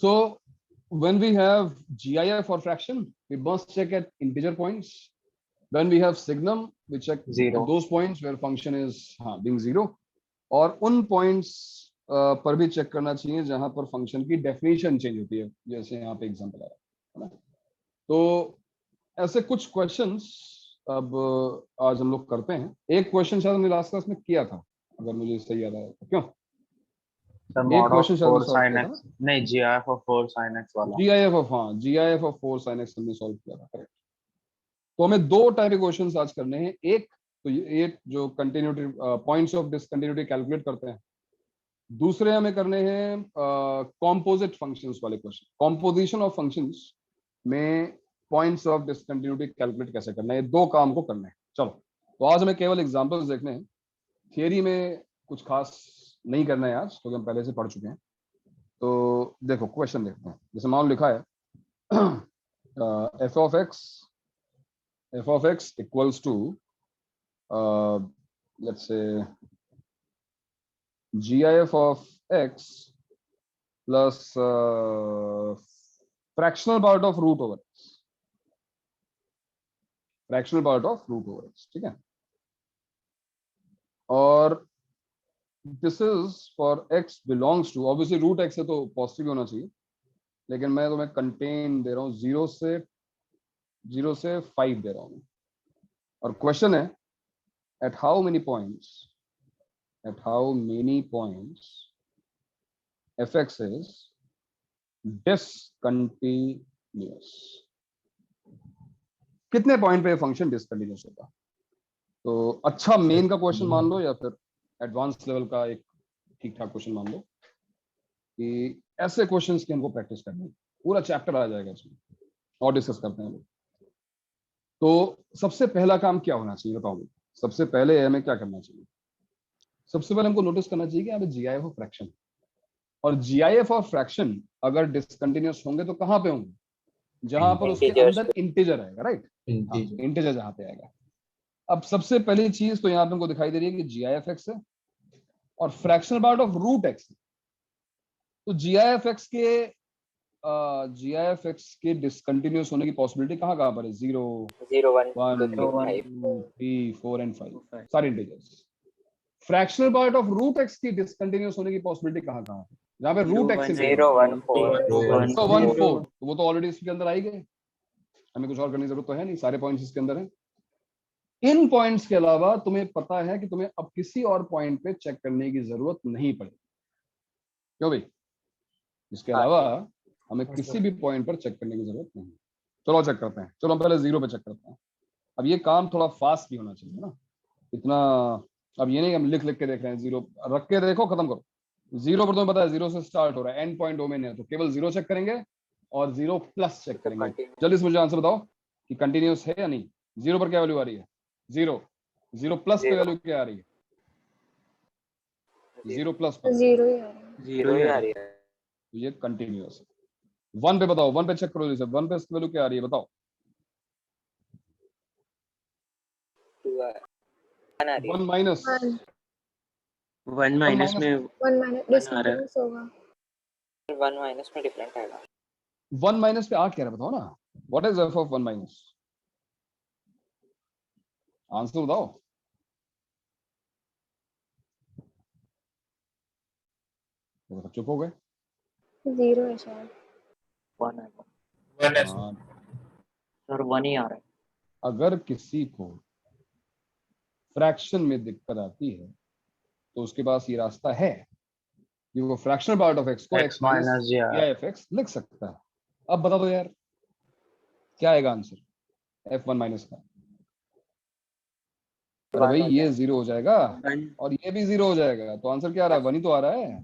So when we have GIF or fraction, we must check at integer points. When we have signum, we check Zero. at those points where function is being zero. और उन points पर भी check करना चाहिए जहां पर function की definition change होती है, जैसे यहाँ पे एग्जांपल आ रहा है ना। तो ऐसे कुछ क्वेश्चंस अब आज हम लोग करते हैं। एक क्वेश्चन शायद हमने लास्ट क्लास में किया था, अगर मुझे सही याद है तो। क्यों एक क्वेश्चन शायद हमने सॉल्व किया था, नहीं GIF of 4 sin x वाला। GIF of GIF of 4 sin x हमने सॉल्व किया था, करेक्ट। तो हमें दो टाइप के क्वेश्चंस आज करने हैं। एक तो ये जो continuity points of discontinuity calculate करते हैं, दूसरे हमें करने हैं कॉम्पोजिट फंक्शंस वाले क्वेश्चन। कॉम्पोजिशन ऑफ फंक्शंस में पॉइंट्स ऑफ डिसकंटिन्यूटी कैलकुलेट कैसे करना है, ये दो काम को करना है। चलो, तो आज हमें केवल एग्जांपल्स देखने हैं, थियरी में कुछ खास नहीं करना है आज, क्योंकि हम पहले से पढ़ चुके हैं। तो देखो क्वेश्चन देखते हैं। जैसे मान लिखा है f of x equals to let's say GIF of x plus fractional part of root over x, fractional part of root over x, ठीक है। और this is for x belongs to, obviously root x है तो positive होना चाहिए, लेकिन मैं तुम्हें कंटेन दे रहा हूँ 0 से 5 दे रहा हूँ। और क्वेश्चन है at how many points fx is discontinuous, कितने पॉइंट पे फंक्शन डिसकंटिन्यूअस होगा। तो अच्छा मेन का क्वेश्चन मान लो या फिर एडवांस लेवल का एक ठीक ठाक क्वेश्चन मान लो कि ऐसे क्वेश्चंस की हमको प्रैक्टिस करनी है। पूरा चैप्टर आ जाएगा इसमें और डिस्कस करते हैं लोग। तो सबसे पहला काम क्या होना चाहिए बताओ मुझे। सबसे पहले हमें क्या करना चाहिए? सबसे पहले हमको नोटिस करना चाहिए कि यहाँ पे GIF ऑफ फ्रैक्शन, और GIF ऑफ फ्रैक्शन अगर डिसकंटिन्यूअस होंगे तो कहाँ पे होंगे? जहां पर उसके अंदर इंटीजर आएगा, राइट। इंटीजर जहां पे आएगा। अब सबसे पहली चीज तो यहाँ पे हमको दिखाई दे रही है कि GIF x है और fractional part of root x। तो GIF x के डिसकंटिन्यूअस होने की पॉसिबिलिटी कहाँ कहाँ पर है? 0 1 2 3 4 एंड 5 सारे integers. Fractional part of root x की डिसकंटिन्यूअस होने की पॉसिबिलिटी कहाँ कहाँ है? जहां पे रूट x 0 1 4 1 4, तो वो तो ऑलरेडी इसके अंदर आई गए, हमें कुछ और करने की जरूरत तो है नहीं, सारे पॉइंट्स इसके अंदर हैं। इन पॉइंट्स के अलावा तुम्हें पता है कि तुम्हें अब किसी और पॉइंट पे चेक करने की जरूरत नहीं पड़ेगी। क्यों भाई? इसके अलावा हमें किसी भी पॉइंट पर चेक करने की जरूरत नहीं। चलो चेक करते हैं। चलो हम पहले 0 पे चेक करते हैं। अब ये काम थोड़ा फास्ट भी होना चाहिए ना, इतना अब ये नहीं हम लिख लिख के देख रहे हैं। 0 रख के देखो, खत्म करो। 0 पर तुम्हें पता है 0 से स्टार्ट हो रहा है, एंड पॉइंट डोमेन है, तो केवल 0 चेक करेंगे और 0 प्लस चेक करेंगे। जल्दी से मुझे आंसर बताओ कि कंटिन्यूअस है या नहीं। 0 पर क्या वैल्यू आ रही है? 0 0 प्लस पे वैल्यू क्या आ रही है? 0 प्लस पर 0 ही आ रही है। तो ये कंटिन्यूअस है। 1 पे बताओ, 1 पे चेक करो। जैसे 1 पे इसकी वैल्यू क्या आ रही है बताओ। 1 माइनस 1 माइनस में 1 माइनस डिसकंटिन्यूअस होगा। 1 माइनस में डिफरेंट आएगा। 1 माइनस पे आ क्या रहा है बताओ ना। What is f of 1 minus? Answer बताओ। तो चुप हो गए। 0 है शायद। 1 है हाँ, सर 1 ही आ रहा है। अगर किसी को फ्रैक्शन में दिक्कत आती है तो उसके पास ये रास्ता है कि वो फ्रैक्शनल पार्ट ऑफ x को x माइनस GIF x लिख सकता है। अब बता दो यार क्या आएगा आंसर f1 माइनस का? अरे भाई ये 0 हो जाएगा और ये भी 0 हो जाएगा, तो आंसर क्या आ रहा है? 1 ही तो आ रहा है।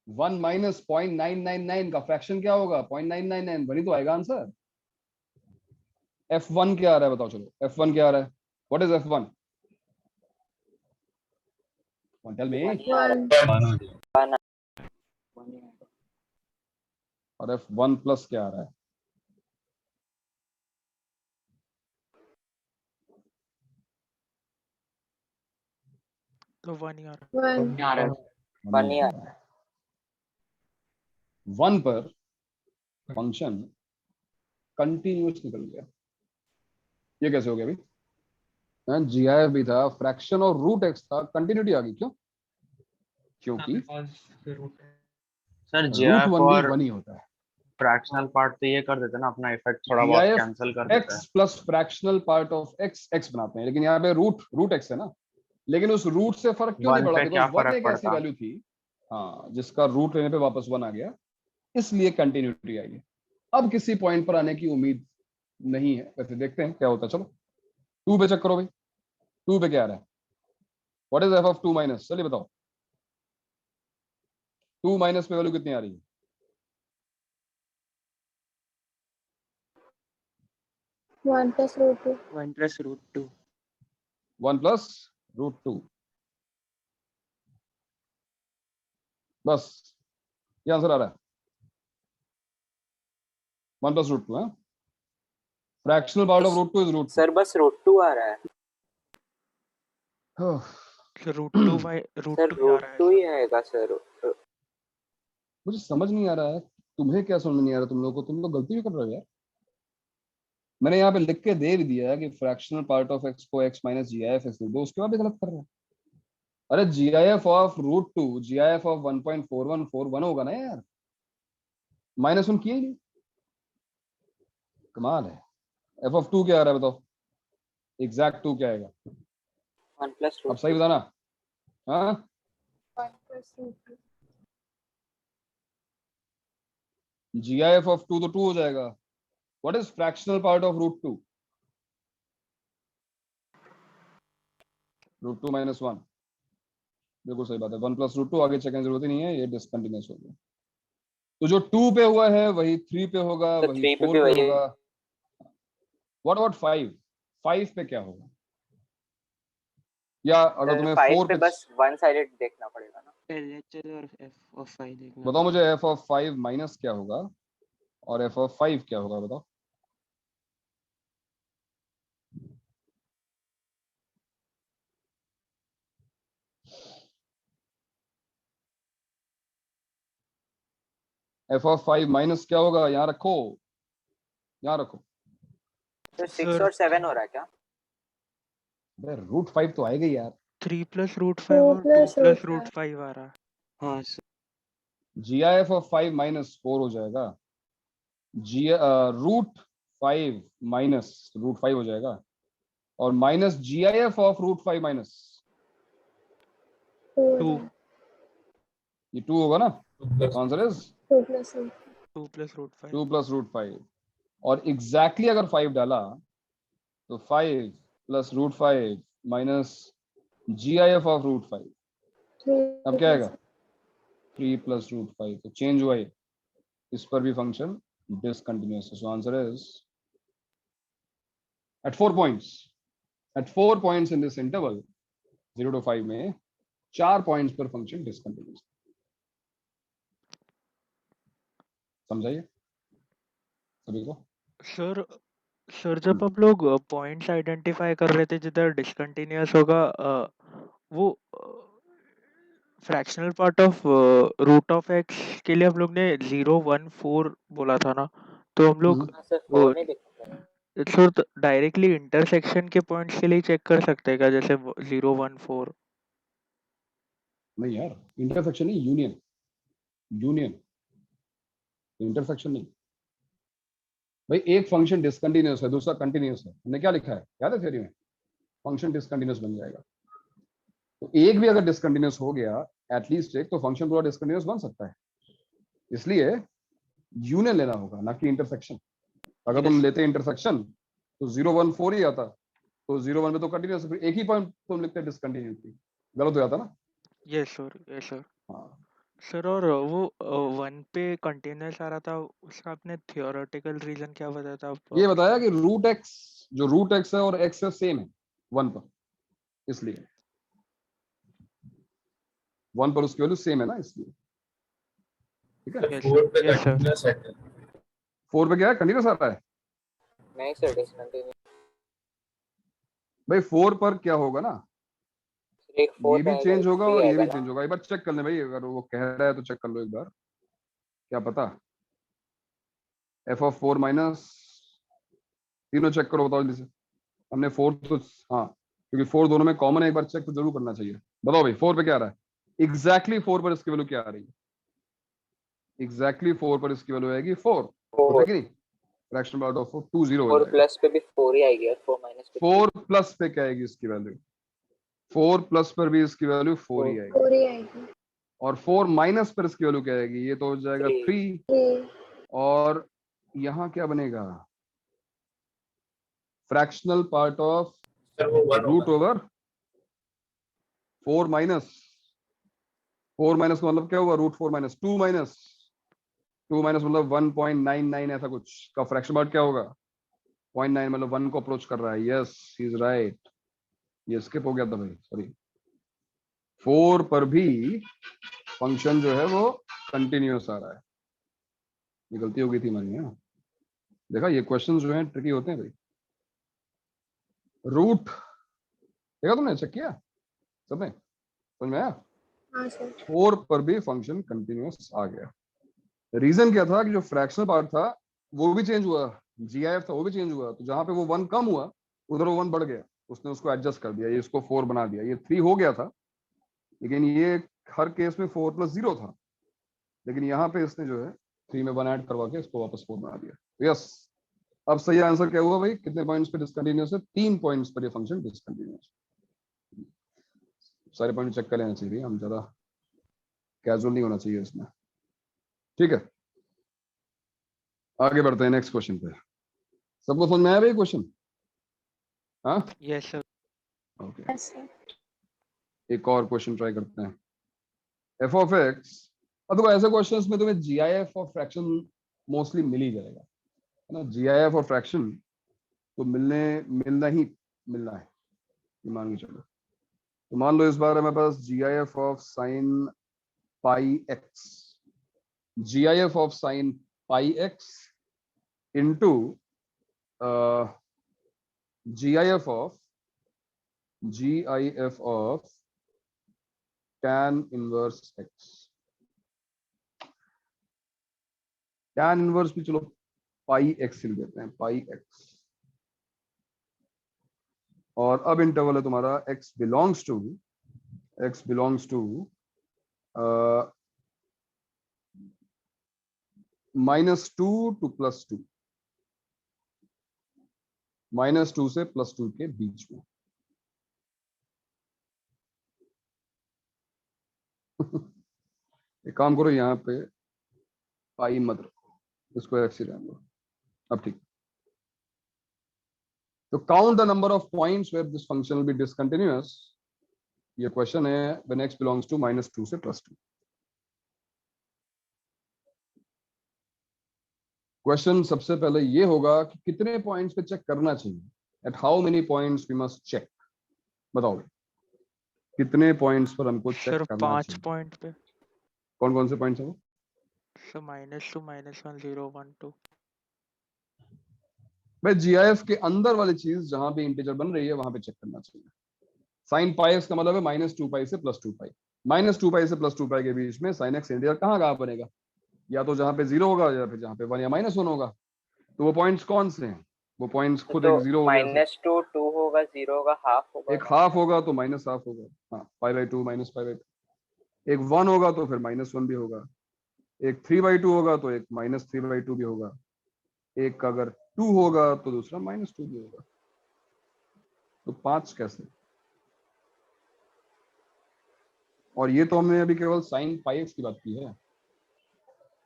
1 माइनस 0.999 का फ्रैक्शन क्या होगा? 0.999, 1 ही तो आएगा आंसर। f1 क्या आ रहा है बताओ। चलो f1 क्या आ रहा है? What is f1? Tell me. 1 और f1 प्लस क्या आ रहा है? तो 1 ही आ रहा है। 1 आ रहा है। 1 ही आ रहा है। 1 पर फंक्शन कंटिन्यूस निकल गया। ये कैसे हो गया भाई? GIF भी था, फ्रैक्शन और रूट एक्स था, कंटिन्यूटी आ गई। क्यों? क्योंकि सर रूट GIF 1 भी और 1 ही होता है। फ्रैक्शनल पार्ट तो ये कर देते ना, अपना इफेक्ट थोड़ा बहुत GIF कैंसिल कर देता है। x plus fractional part of x x बनाते हैं, लेकिन यहाँ पे रूट x है ना, लेकिन उस रूट से फर्क क्यों नहीं 1 पड़ा? पे बिकॉज क्या 1 फर्क एक ऐसी पड़ता? वैल्यू थी, हाँ, जिसका रूट लेने पे वापस 1 आ गया, इसलिए कंटिन्यूटी आई है। अब किसी पॉइंट पर आने की उम्मीद नहीं है, वैसे देखते हैं क्या होता है। चलो 2 पे चेक करो भाई, 2 पे क्या आ रहा है? What is f of 2 minus? चलिए बताओ, 2 माइनस पे वैल्यू कितनी आ रही है? 1 plus root 2. 1 plus root 2। 1 plus root 2, बस ये आंसर आ रहा है। 1 प्लस रूट 2 है। Fractional part of root 2 is root 2। Sir बस रूट 2 आ रहा है। Root two by root sir 2 आ रूट रहा है 2 सर। ही आएगा सर। मुझे समझ नहीं आ रहा है, तुम्हें क्या समझ नहीं आ रहा? तुम लोगों को, तुम लोग गलती भी कर रहे हो यार। मैंने यहाँ पे लिख के दे भी दिया है कि फ्रैक्शनल पार्ट ऑफ x को x माइनस GIF x लिख दो, उसके बाद भी गलत कर रहे हैं। अरे GIF of root 2, GIF of 1.4141 होगा ना यार, -1 किए ही नहीं। कमाल है। f ऑफ 2 क्या आ रहा है बताओ? एग्जैक्ट 2 क्या आएगा? 1 प्लस अब रूट सही बताना। हाँ, 1 plus root 2. GIF ऑफ 2 तो 2 हो जाएगा। What is fractional part of root 2? Root 2 minus 1। बिल्कुल सही बात है, 1 प्लस रूट 2। आगे चेक करने की जरूरत ही नहीं है, ये डिसकंटिन्यूअस हो गया। तो जो 2 पे हुआ है वही 3 पे होगा, तो वही 3 पे 4 भी पे वही। होगा। What about 5? 5 पे क्या होगा? या अगर तुम्हें 5 4 पे पे, बस वन साइडेड देखना पड़ेगा ना। LHS और f of 5 देखना बताओ मुझे पड़ेगा। f ऑफ 5 माइनस क्या होगा और f ऑफ 5 क्या होगा? बताओ। f ऑफ 5 माइनस क्या होगा? यहाँ रखो, यहाँ रखो। तो 6 सर और 7 हो रहा है क्या? रूट 5 तो आएगा ही यार। 3 प्लस रूट 5 2 और 2 plus प्लस root रूट 5. 5 आ रहा है। हाँ सर। GIF ऑफ 5 माइनस 4 हो जाएगा, रूट 5 माइनस रूट 5 हो जाएगा, और minus GIF of root 5 minus 2 ये 2 होगा ना। Answer is 2 plus root 2. 2 plus root 5। 2 plus root 5। और एग्जैक्टली अगर 5 डाला तो 5 plus root 5 minus GIF of root 5। 3 अब क्या plus आएगा? 3 प्लस रूट 5। तो चेंज हुआ है, इस पर भी फंक्शन डिसकंटिन्यूअस है। So answer is at 4 points, at 4 points in this interval 0 to 5 में 4 पॉइंट्स पर फंक्शन डिसकंटिन्यूअस। समझाइए सभी को। सर सर जब हम लोग पॉइंट्स आइडेंटिफाई कर रहे थे जिधर डिसकंटिन्यूअस होगा, वो fractional part of root of x के लिए हम लोग ने 0 1 4 बोला था ना, तो हम लोग हाँ सर 4 नहीं देखना पड़ेगा। सर डायरेक्टली इंटरसेक्शन के पॉइंट्स के लिए चेक कर सकते हैं क्या, जैसे 0 1 4? नहीं यार, इंटरसेक्शन नहीं, यूनियन। यूनियन, इंटरसेक्शन नहीं भाई। एक फंक्शन डिसकंटिन्यूअस है, दूसरा कंटिन्यूअस है। हमने क्या लिखा है याद है थ्योरी में? फंक्शन डिसकंटिन्यूअस बन जाएगा। तो एक भी अगर डिसकंटिन्यूअस हो गया, एटलीस्ट एक, तो फंक्शन पूरा डिसकंटिन्यूअस बन सकता है। इसलिए यूनियन लेना होगा, ना कि इंटरसेक्शन। अगर तुम यस लेते इंटरसेक्शन तो 0 1 4 ही आता, तो 0 1 में तो कंटिन्यूअस, फिर एक ही पॉइंट तुम लिखते डिसकंटिन्यूटी, गलत हो जाता ना। Yes sir, yes sir. हाँ, सर और वो 1 पे कंटिन्यूअस आ रहा था, उसका आपने थियोरेटिकल रीजन क्या बताया था ये बताया कि रूट एक्स, जो रूट एक्स है और एक्स है सेम है 1 पर, इसलिए 1 पर उसकी वैल्यू सेम है ना, इसलिए। ठीक है। Yes sir, yes sir. 4 पे क्या है? कंटिन्यूअस आ रहा है नहीं सर डिसकंटिन्यू। भाई। 4 पर क्या होगा ना, एक 4 ये भी आएगा, चेंज एक होगा 3 और ये आएगा भी ना। चेंज होगा। एक बार चेक कर ले भाई, अगर वो कह रहा है तो चेक कर लो एक बार। क्या पता? एफ ऑफ 4 माइनस, तीनों चेक करो, बताओ जल्दी से। हमने 4 तो, हाँ क्योंकि 4 दोनों में कॉमन है, एक बार चेक तो जरूर करना चाहिए। बताओ भाई 4 पे क्या आ रहा है? एग्जैक्टली 4 पर इसकी वैल्यू क्या आ रही है? एग्जैक्टली 4 पर इसकी वैल्यू आएगी 4, है कि नहीं? फ्रैक्शन पार्ट ऑफ 4 2 0 हो 4 जाएगा। प्लस पे भी 4 ही आएगी यार, 4 माइनस पे 4 प्लस पे क्या आएगी इसकी वैल्यू? 4 प्लस पर भी इसकी वैल्यू 4 ही आएगी, 4 ही आएगी। और 4 माइनस पर इसकी वैल्यू क्या आएगी? ये तो हो जाएगा 3, 3 और यहाँ क्या बनेगा? Fractional part of root over 4 minus, 4 minus का मतलब क्या हुआ? रूट 4 माइनस 2 माइनस 2 माइनस मतलब 1.99 ऐसा कुछ का फ्रैक्शन पार्ट क्या होगा? 0.9 मतलब 1 को अप्रोच कर रहा है। यस ही इज राइट, ये स्किप हो गया था भाई, सॉरी। 4 पर भी फंक्शन जो है वो कंटिन्यूअस आ रहा है, ये गलती हो गई थी हमारी। यहाँ देखा, ये क्वेश्चन जो है ट्रिकी होते हैं भाई। रूट देखा तुमने, चेक किया सबने, समझ में आया? हाँ सर। 4 पर भी फंक्शन कंटिन्यूअस आ गया। रीजन क्या था कि जो फ्रैक्शनल पार्ट था वो भी चेंज हुआ, जीआईएफ था वो भी चेंज हुआ, तो जहां पे वो 1 कम हुआ उधर वो 1 बढ़ गया, उसने उसको एडजस्ट कर दिया, ये इसको 4 बना दिया। ये 3 हो गया था, लेकिन ये हर केस में 4 प्लस 0 था, लेकिन यहाँ पे इसने जो है 3 में 1 ऐड करवा के इसको वापस 4 बना दिया। यस, अब सही आंसर क्या हुआ भाई? कितने पॉइंट्स पे डिसकंटिन्यूअस है? 3 पॉइंट्स पर ये फंक्शन डिसकंटिन्यूअस। सारे पॉइंट चेक कर लेना चाहिए, हम ज्यादा कैजुअल नहीं होना चाहिए इसमें, ठीक है? आगे बढ़ते हैं नेक्स्ट क्वेश्चन पे। सबको समझ में आया भाई क्वेश्चन? हाँ, yes sir. Okay, yes sir. एक और क्वेश्चन ट्राई करते हैं। एफ ऑफ एक्स, अब देखो ऐसे क्वेश्चंस में तुम्हें जीआईएफ और फ्रैक्शन मोस्टली मिल ही जाएगा, है ना? जीआईएफ और फ्रैक्शन तो मिलना है, ये मान के चलो। तो मान लो इस बार हमारे पास GIF of sine pi x, GIF of sine pi x into GIF of tan inverse x। tan inverse भी चलो पाई एक्स लिख देते हैं, पाई एक्स। और अब इंटरवल है तुम्हारा x बिलोंग्स टू -2 to +2, -2 से +2 के बीच में। एक काम करो, यहाँ पे पाई मत रखो, इसको एक्स ही रहने दो। अब ठीक, तो count the number of points where this function will be discontinuous. ये क्वेश्चन है व्हेन x बिलोंग्स टू -2 से +2। क्वेश्चन सबसे पहले ये होगा कि कितने पॉइंट्स पे चेक करना चाहिए, at how many points we must check. बताओ कितने पॉइंट्स पर हमको चेक सर करना 5 चाहिए? पॉइंट पे। कौन कौन से पॉइंट्स हैं वो? सर -2 -1 0 1 2। भाई जीआईएफ के अंदर वाली चीज जहां पे इंटीजर बन रही है वहां पे चेक करना चाहिए। साइन पाई एक्स का मतलब है -2 पाई से +2 पाई, -2 पाई से +2 पाई के बीच में साइन एक्स इंटीजर कहाँ बनेगा? या तो जहां पे 0 होगा या फिर जहां पे 1 या -1 होगा। तो वो पॉइंट्स कौन से हैं? वो पॉइंट्स खुद तो एक 0 हो गया, -2 2 होगा, 0 होगा, हाफ होगा, एक हाफ होगा तो -हाफ होगा, हाँ, π/2 -π/2। एक 1 होगा तो फिर -1 भी होगा, एक 3/2 होगा तो एक -3/2 भी होगा, एक अगर 2 होगा तो दूसरा -2 भी होगा। तो 5 कैसे? और ये तो हमने अभी केवल साइन पाई एक्स की बात की है,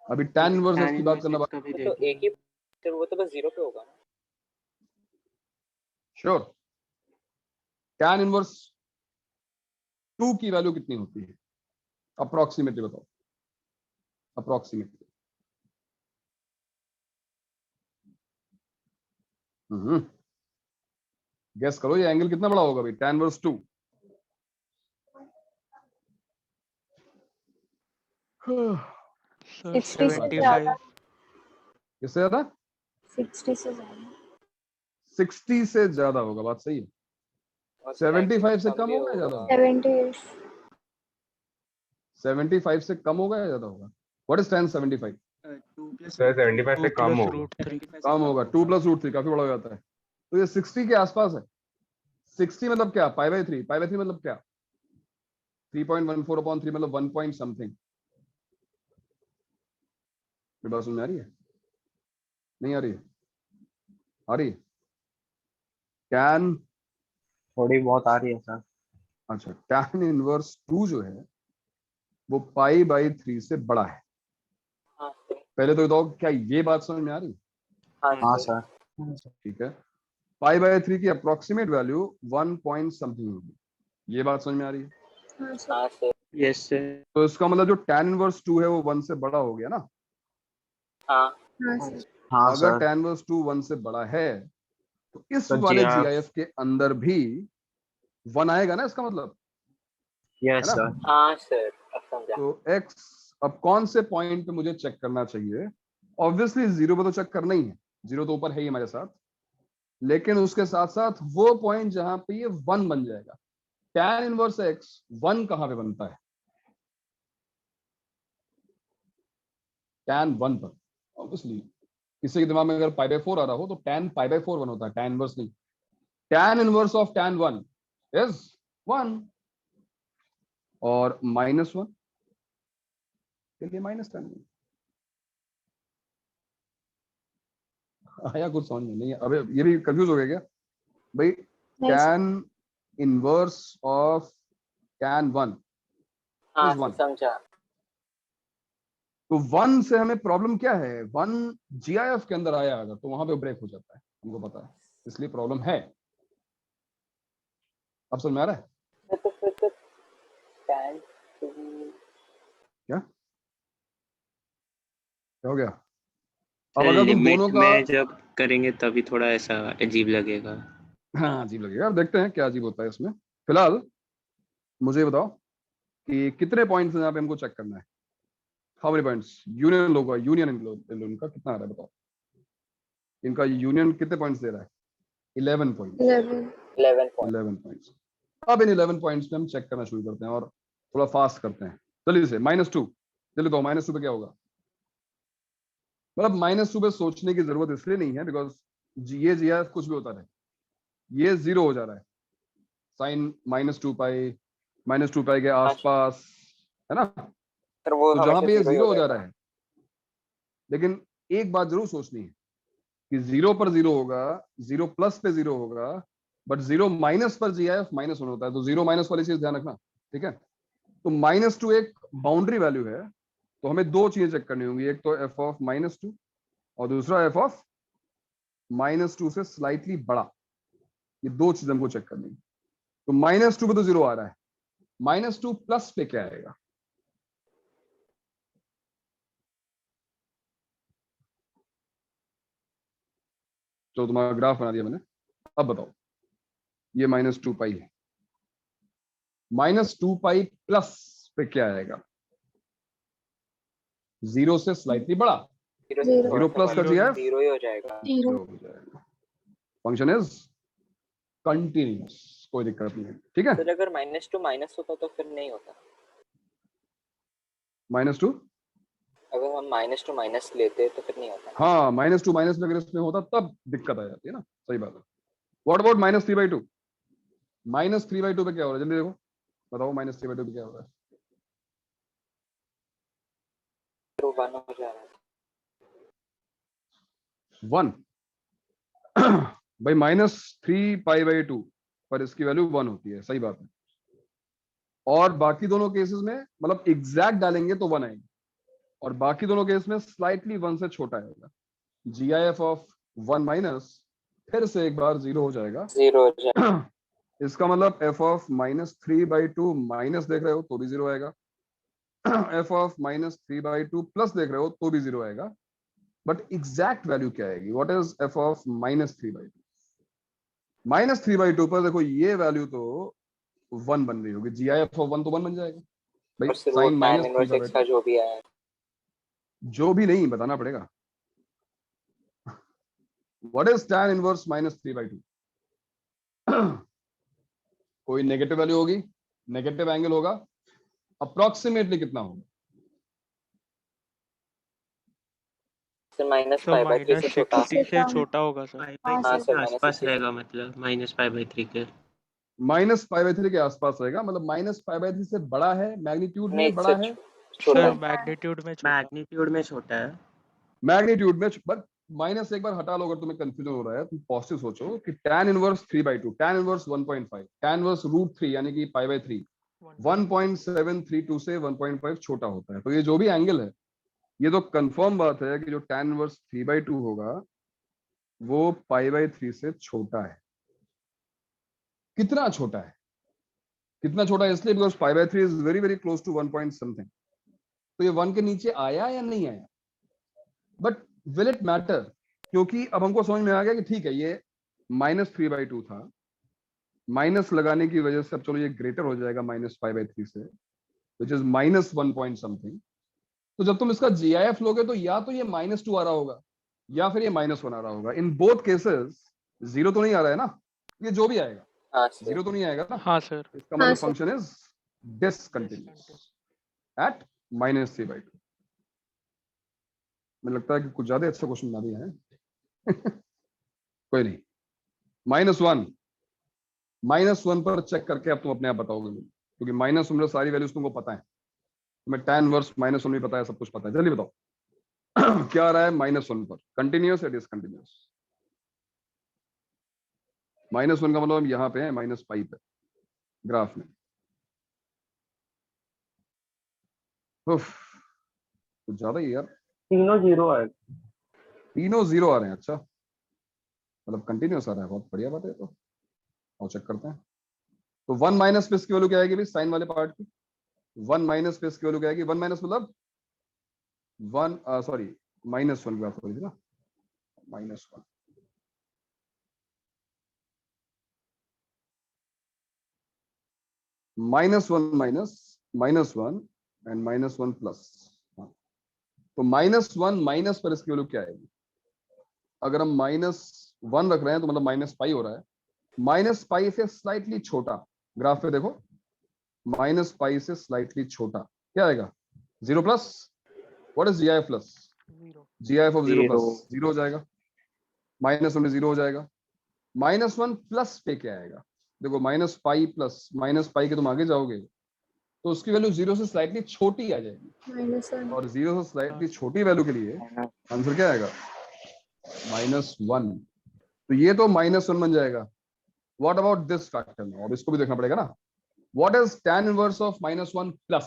अभी tan इनवर्स एक्स की बात करना का भी तो देखना एक ही, तो वो तो बस 0 पे होगा ना। श्योर। tan इनवर्स 2 की वैल्यू कितनी होती है? अप्रोक्सीमेटली बताओ, अप्रोक्सीमेटली। गेस करो ये एंगल कितना बड़ा होगा भाई, tan इनवर्स 2। सर 60 से 75। ज्यादा। किससे ज्यादा? 60 से ज्यादा। 60 से ज्यादा होगा, बात सही है। और 75 से कम भी होगा या ज्यादा होगा? 70। 75 से कम होगा या ज्यादा होगा? What is tan 75? सर 75 से कम होगा। √3 कम होगा, 2 + √3 काफी बड़ा हो जाता है, तो ये 60 के आसपास है। 60 मतलब क्या, π/3, π/3 मतलब क्या, 3.14/3 मतलब 1 पॉइंट समथिंग। मेरी बात समझ में आ रही है, नहीं आ रही है? आ रही है? टैन, थोड़ी बहुत आ रही है सर। अच्छा, टैन इनवर्स 2 जो है वो π/3 से बड़ा है। हाँ सर। पहले तो बताओ क्या ये बात समझ में आ रही है? हाँ हाँ सर। सर। ठीक है, π/3 की अप्रोक्सीमेट वैल्यू 1 पॉइंट समथिंग होगी, ये बात समझ में आ रही है? हाँ सर। हाँ सर। Yes sir. तो इसका मतलब जो tan इनवर्स 2 है वो 1 से बड़ा हो गया ना। हाँ हाँ सर। हाँ अगर सर। tan इनवर्स 2 1 से बड़ा है तो इस तो वाले GIF GIF के अंदर भी 1 आएगा ना, इसका मतलब, है यस ना? सर। हाँ सर, अब समझा। तो x अब कौन से पॉइंट पे मुझे चेक करना चाहिए? ऑब्वियसली 0 पे तो चेक करना ही है, 0 तो ऊपर है ही हमारे साथ, लेकिन उसके साथ साथ वो पॉइंट जहां पे ये 1 बन जाएगा। tan इनवर्स x 1 कहां पे बनता है? tan 1 पर। ऑब्वियसली किसी के दिमाग में अगर π/4 आ रहा हो तो tan π/4 1 होता है, tan इनवर्स नहीं। tan inverse of tan 1 is 1 और -1 के लिए -10। आया कुछ समझ में नहीं? अबे ये भी कंफ्यूज हो गया क्या भाई? नहीं sir. tan inverse of tan 1 हाँ इज सर, 1। समझा। तो 1 से हमें प्रॉब्लम क्या है? 1 GIF के अंदर आया अगर तो वहां पे ब्रेक हो जाता है, हमको पता है, इसलिए प्रॉब्लम है। अब समझ में आ रहा है तो फिर तो tan 2 क्या हो गया? अब सर अगर तुम लिमिट दोनों का, में जब करेंगे तभी थोड़ा ऐसा अजीब लगेगा। हाँ अजीब लगेगा, अब देखते हैं क्या अजीब होता है इसमें। फिलहाल मुझे ये बताओ कि कितने पॉइंट्स यहाँ पे हमको चेक करना है? How many points? यूनियन लोगों का, यूनियन इनका कितना आ रहा है बताओ? इनका यूनियन कितने पॉइंट्स दे रहा है? 11 पॉइंट्स। 11। 11 पॉइंट। 11 पॉइंट्स। अब इन 11 पॉइंट्स पे हम चेक करना शुरू करते हैं और थोड़ा फास्ट करते हैं। चलिए से -2, चलिए तो -2 पे क्या होगा? मतलब -2 पे सोचने की जरूरत इसलिए नहीं है बिकॉज ये GIF कुछ भी होता रहे, ये 0 हो जा रहा है, साइन -2π के हाँ आसपास, है ना? सर, वो तो जहां हमेशा पे ये 0 ही 0 हो हो जा जाएगा। रहा है, लेकिन एक बात जरूर सोचनी है कि 0 पर 0 होगा, 0 प्लस पे 0 होगा, बट 0 माइनस पर GIF -1 होता है, तो 0 माइनस वाली चीज ध्यान रखना, ठीक है? तो -2 एक बाउंड्री वैल्यू है, तो हमें दो चीजें चेक करनी होंगी, एक तो f ऑफ -2 और दूसरा f ऑफ -2 से स्लाइटली बड़ा। ये दो चीज हमको चेक करनी है। तो -2 पे तो 0 आ रहा है, -2 प्लस पे क्या आएगा? तो तुम्हारा ग्राफ बना दिया मैंने, अब बताओ ये -2π है, -2π प्लस पे क्या आएगा? 0 से स्लाइटली बड़ा। 0 प्लस का GIF 0 ही हो जाएगा। 0 हो जाएगा। फंक्शन इज कंटिन्यूअस, कोई दिक्कत नहीं है, ठीक है? सर अगर -2 माइनस होता तो फिर नहीं होता। -2, अगर हम -2 माइनस लेते तो फिर नहीं होता। हाँ -2 माइनस में अगर इसमें होता तब दिक्कत आ जाती है ना, सही बात है। What about -3/2? -3/2 पे क्या हो रहा है? जल्दी देखो, बताओ -3/2 पे क्या हो रहा है? फिर वो 1 हो जा रहा है। 1 भाई -3π/2 पर इसकी वैल्यू 1 होती है, सही बात है। और बाकी दोनों केसेस में मतलब एग्जैक्ट डालेंगे तो 1 आएंगे, और बाकी दोनों केस में स्लाइटली 1 से छोटा आएगा। GIF ऑफ 1 माइनस फिर से एक बार 0 हो जाएगा। 0 हो जाएगा। इसका मतलब f ऑफ -3/2 माइनस देख रहे हो तो भी 0 आएगा, f ऑफ -3/2 प्लस देख रहे हो तो भी 0 आएगा, बट एग्जैक्ट वैल्यू क्या आएगी? What is f of -3/2? -3/2 पर देखो ये वैल्यू तो 1 बन रही होगी, GIF ऑफ 1 तो 1 बन जाएगा भाई, और फिर वो साइन tan इनवर्स x का -3/2 जो भी आया है। जो भी नहीं बताना पड़ेगा। What is tan inverse -3/2? कोई नेगेटिव वैल्यू होगी, नेगेटिव एंगल होगा, अप्रोक्सीमेटली कितना होगा? Sir minus sir five by three से माइनस छोटा। 60 से छोटा होगा सर। पाई हाँ, बाई हाँ थ्री सर के माइनस आसपास 60 रहेगा, मतलब माइनस पाई बाई थ्री के। माइनस पाई बाई थ्री के आसपास रहेगा, मतलब माइनस पाई बाई थ्री से बड़ा है, मैग्नीट्यूड नहीं में बड़ा सर है, छोटा सर है। मैग्नीट्यूड में छोटा। मैग्नीट्यूड में छोटा है। मैग्नीट्यूड में। बट माइनस एक बार हटा लो अगर तुम्हें कंफ्यूजन हो रहा है, तुम पॉजिटिव सोचो कि tan inverse 3/2, tan inverse 1.5, tan inverse √3 यानी कि पाई बाई 3 1.732 से 1.5 छोटा होता है। तो ये जो भी एंगल है, ये तो कंफर्म बात है कि जो tan इनवर्स 3/2 होगा वो पाई बाई 3 से छोटा है। कितना छोटा है? कितना छोटा है इसलिए because pi by 3 is very very close to 1 point something. तो ये 1 के नीचे आया या नहीं आया? But will it matter? क्योंकि अब हमको समझ में आ गया कि ठीक है, ये -3/2 था, माइनस लगाने की वजह से अब चलो ये ग्रेटर हो जाएगा -5/3 से, विच इज -1 पॉइंट समथिंग। तो जब तुम इसका जीआईएफ लोगे तो या तो ये -2 आ रहा होगा या फिर ये -1 आ रहा होगा। इन बोथ केसेस जीरो तो नहीं आ रहा है ना, ये जो भी आएगा हाँ सर जीरो तो नहीं आएगा ना। हाँ सर। इसका हाँ मतलब sir. Function is discontinuous at -3/2। मुझे लगता है कि कुछ ज्यादा अच्छा क्वेश्चन बना दिया है। कोई नहीं, -1 पर चेक करके अब तुम अपने आप बताओगे मुझे, क्योंकि -1 में सारी वैल्यूज तुमको पता है। तुम्हें tan इनवर्स -1 भी पता है, सब कुछ पता है। जल्दी बताओ क्या आ रहा है -1 पर, कंटिन्यूअस या डिसकंटिन्यूअस? -1 का मतलब हम यहाँ पे है -पाई पे ग्राफ में। उफ, कुछ ज्यादा ही यार, तीनों जीरो है। तीनों जीरो आ रहे हैं। अच्छा, मतलब कंटिन्यूअस आ रहा है, बहुत बढ़िया बात है। तो और चेक करते हैं। तो 1 माइनस पे इसकी वैल्यू क्या आएगी भाई, साइन वाले पार्ट की? 1 माइनस पे इसकी वैल्यू क्या आएगी? 1 माइनस मतलब 1, सॉरी -1 की बात हो रही थी ना, -1। -1 एंड -1 प्लस। तो -1 माइनस पर इसकी वैल्यू क्या आएगी? अगर हम -1 रख रहे हैं तो मतलब -पाई हो रहा है, -पाई से स्लाइटली छोटा। ग्राफ पे देखो, -पाई से स्लाइटली छोटा क्या आएगा? 0 plus. What is GIF plus? Zero. GIF of 0 plus zero 0 हो जाएगा, -1 में 0 हो जाएगा। -1 प्लस पे क्या आएगा? देखो -पाई प्लस -पाई के तुम आगे जाओगे तो उसकी वैल्यू 0 से स्लाइटली छोटी आ जाएगी, -1 और 0 से स्लाइटली छोटी वैल्यू के लिए आंसर क्या आएगा? -1। तो ये तो -1 बन जाएगा। What about this factor? Now अब इसको भी देखना पड़ेगा ना। What is tan inverse of -1 plus?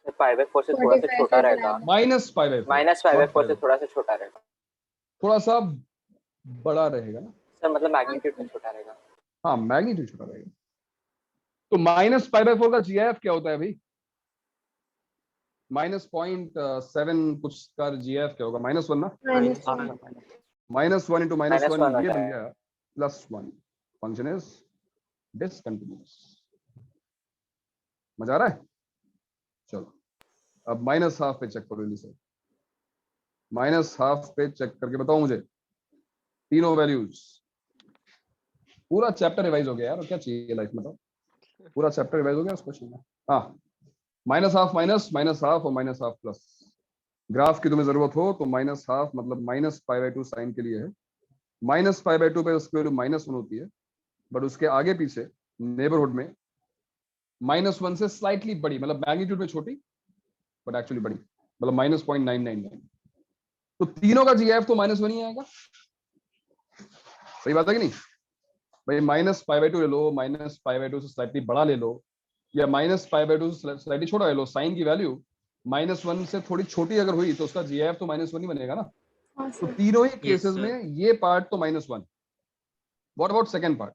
Sir pi by 4 से थोड़ा सा 45 छोटा से रहेगा। बराबर। -पाई/4, माइनस पाई बाई not 4 से pi/4, थोड़ा सा छोटा रहेगा थोड़ा सा बड़ा रहेगा ना। सर, मतलब हाँ मैग्नीट्यूड में सर। छोटा रहेगा। हाँ, मैग्नीट्यूड छोटा रहेगा। तो -पाई/4 का जीआईएफ क्या होता है भाई? -0.7 कुछ का जीआईएफ क्या होगा? -1 ना। -1 -1 into -1 -1 हो ये बन जाएगा। गया +1। Function is discontinuous. मजा आ रहा है? चलो अब -12 पे चेक करो इसे। -12 पे चेक करके बताओ मुझे तीनों वैल्यूज। पूरा चैप्टर रिवाइज हो गया यार, और क्या चाहिए लाइफ में? तो पूरा चैप्टर रिवाइज हो गया उस क्वेश्चन में। हाँ, -12 माइनस, -12 और -12 प्लस। ग्राफ की तुम्हें जरूरत हो तो -12 मतलब -पाई/2 साइन के लिए है, -पाई/2 पे उसकी वैल्यू -1 होती है, बट उसके आगे पीछे नेबरहुड में -1 से स्लाइटली बड़ी, मतलब मैग्नीट्यूड में छोटी बट एक्चुअली बड़ी, मतलब -0.999। तो तीनों का जीएफ तो -1 ही आएगा। सही बात है कि नहीं भाई? -पाई/2 ले लो, -पाई/2 से स्लाइटली बड़ा ले लो, या -पाई/2 से स्लाइटली छोटा ले लो। साइन की वैल्यू -1 से थोड़ी छोटी अगर हुई तो उसका जीएफ तो -1 ही बनेगा ना। हाँ तो सर। तीनों ही यस केसेस सर। में ये पार्ट तो -1। What about second part?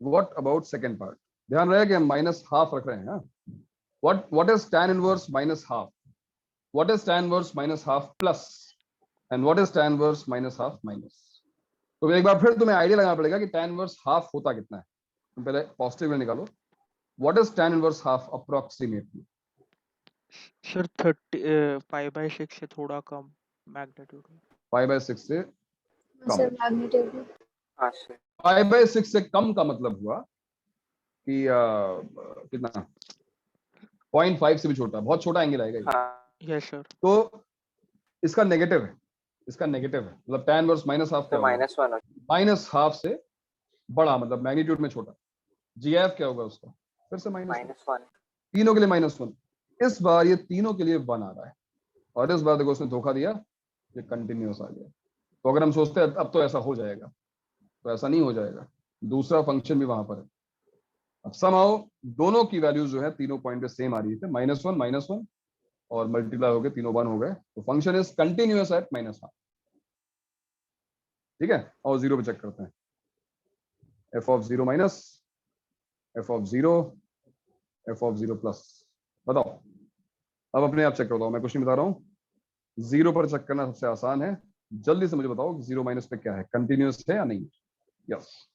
What about second part? ध्यान रहे कि हम -12 रख रहे हैं। What is tan inverse -12? What is tan inverse -12 plus? And what is tan inverse -12 minus? तो एक बार फिर तुम्हें आइडिया लगाना पड़ेगा कि tan इनवर्स हाफ होता कितना है। तुम पहले पॉजिटिव में निकालो। What is tan inverse half approximately? Sir 30 पाई/6 से थोड़ा कम मैग्नीट्यूड में। 5/6 से हाँ कम। सर, मैग्नीट्यूड में। हाँ सर। 5/6 से कम का मतलब हुआ कि कितना 0.5 से भी छोटा, बहुत छोटा एंगल आएगा ये। हाँ यस सर। तो इसका नेगेटिव है, इसका नेगेटिव है, मतलब tan इनवर्स माइनस हाफ तो क्या होगा? माइनस वन माइनस हाफ से बड़ा, मतलब मैग्नीट्यूड में छोटा। GF क्या होगा उसका? फिर से माइनस, माइनस वन। तीनों के लिए -1। इस बार ये तीनों के लिए 1 आ रहा है, और इस बार देखो उसने धोखा दिया, ये कंटिन्यूअस आ गया। तो अगर हम सोचते हैं अब तो ऐसा हो जाएगा, तो ऐसा नहीं हो जाएगा, दूसरा फंक्शन भी वहां पर है। अब समहाउ दोनों की वैल्यूज जो है तीनों पॉइंट पे सेम आ रही है, -1 और मल्टीप्लाई हो गए, तीनों 1 हो गए, तो फंक्शन इज कंटिन्यूअस एट -1। ठीक है, और 0 पे चेक करते हैं। f(0 minus f(0 f(0 plus), बताओ। अब अपने आप चेक करता हूं, मैं कुछ नहीं बता रहा हूं। 0 पर चेक करना सबसे आसान है। जल्दी से मुझे बताओ कि 0 माइनस पे क्या है, कंटिन्यूअस है या नहीं? यस,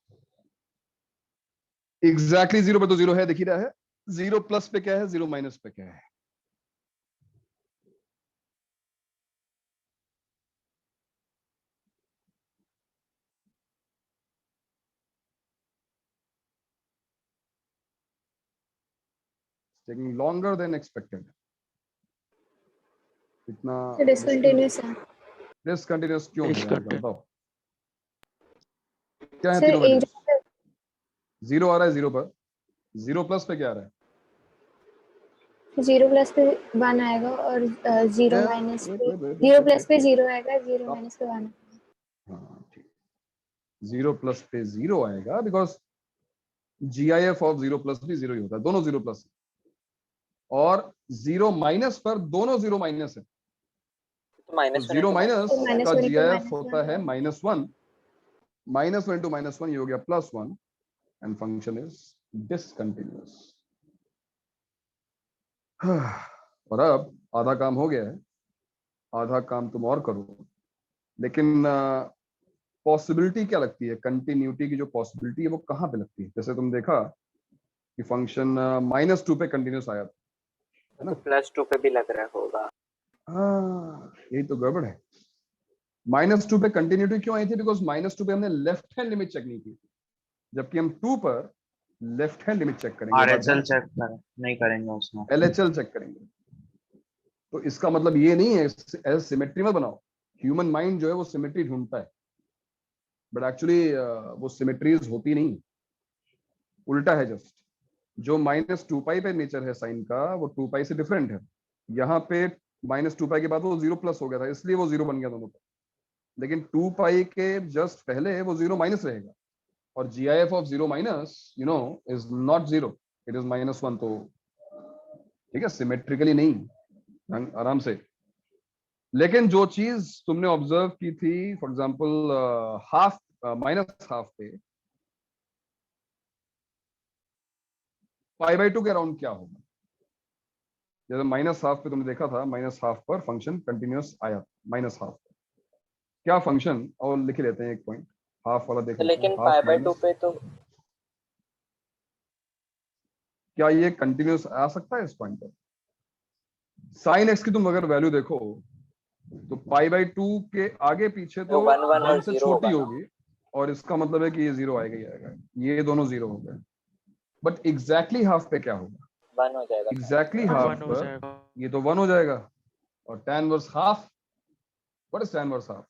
एग्जैक्टली 0 पे तो 0 है, दिख ही रहा है। 0 प्लस पे क्या है, 0 माइनस पे क्या है? Taking longer than expected. इतना डिसकंटिन्यूअस है डिसकंटिन्यूअस क्यों है यार, डिसकंटिन्यू। बताओ क्या है सर। तीनों एक वैल्यूज? 0 आ रहा है 0 पर, 0 प्लस पे क्या आ रहा है? 0 प्लस पे 1 आएगा और 0 Yeah, माइनस wait, पे wait, wait, 0 wait, plus wait, पे wait. 0 आएगा, 0 Stop. माइनस पे 1। हाँ ठीक, 0 प्लस पे 0 आएगा, बिकॉज GIF ऑफ 0 प्लस भी 0 ही होता है, दोनों 0 प्लस है। और 0 माइनस पर दोनों 0 माइनस है, तो माइनस तो वन 0 इंटू माइनस तो का -1 into GIF होता है -1। -1, -1 into -1 ये हो गया +1, एंड फंक्शन इज डिसकंटिन्यूअस। और अब आधा काम हो गया है, आधा काम तुम और करो। लेकिन पॉसिबिलिटी क्या लगती है, कंटिन्यूटी की जो पॉसिबिलिटी है वो कहाँ पे लगती है? जैसे तुम देखा कि फंक्शन -2 पे कंटिन्यूअस आया था, है ना? तो +2 पे भी लग रहा होगा। हाँ, यही तो गड़बड़ है। -2 पे कंटिन्यूटी क्यों आई थी? बिकॉज -2 पे हमने लेफ्ट हैंड लिमिट चेक नहीं की, जबकि हम 2 पर लेफ्ट हैंड लिमिट चेक करेंगे। बात ध्यान RHL चेक कर नहीं करेंगे उसमें। LHL चेक करेंगे। तो इसका मतलब ये नहीं है एज सिमेट्री मत बनाओ। ह्यूमन माइंड जो है वो सिमेट्री ढूंढता है, बट एक्चुअली वो सिमेट्रीज होती नहीं, उल्टा है। जस्ट जो -2π पे नेचर है साइन का, वो 2π से डिफरेंट है। यहाँ पे -2π के बाद वो 0 प्लस हो गया था, इसलिए वो 0 बन गया दोनों पे। लेकिन 2π के जस्ट पहले वो 0 माइनस रहेगा, और GIF of 0 minus is not 0, it is -1। तो ठीक है, सिमेट्रिकली नहीं, आराम से। लेकिन जो चीज तुमने ऑब्जर्व की थी, फॉर एग्जांपल हाफ -हाफ पे π/2 के अराउंड क्या होगा? जैसे -हाफ पे तुमने देखा था, -हाफ पर फंक्शन कंटिन्यूअस आया, -हाफ पर क्या फंक्शन, और लिख लेते हैं एक पॉइंट, हाफ वाला देख तो लेते हैं। लेकिन हाफ π/2 माइनस, पे तो क्या ये कंटिन्यूअस आ सकता है इस पॉइंट पर? साइन एक्स की तुम अगर वैल्यू देखो तो π/2 के आगे पीछे तो 1 और 1 से 0 छोटी होगा ना। होगी, और इसका मतलब है कि ये 0 आएगा ही आएगा, ये दोनों 0 हो गए। बट एग्जैक्टली हाफ पे क्या होगा? 1 हो जाएगा। एग्जैक्टली हाँ। हाफ 1 हो पर जाएगा। ये तो 1 हो जाएगा। और tan inverse half, what is tan inverse half?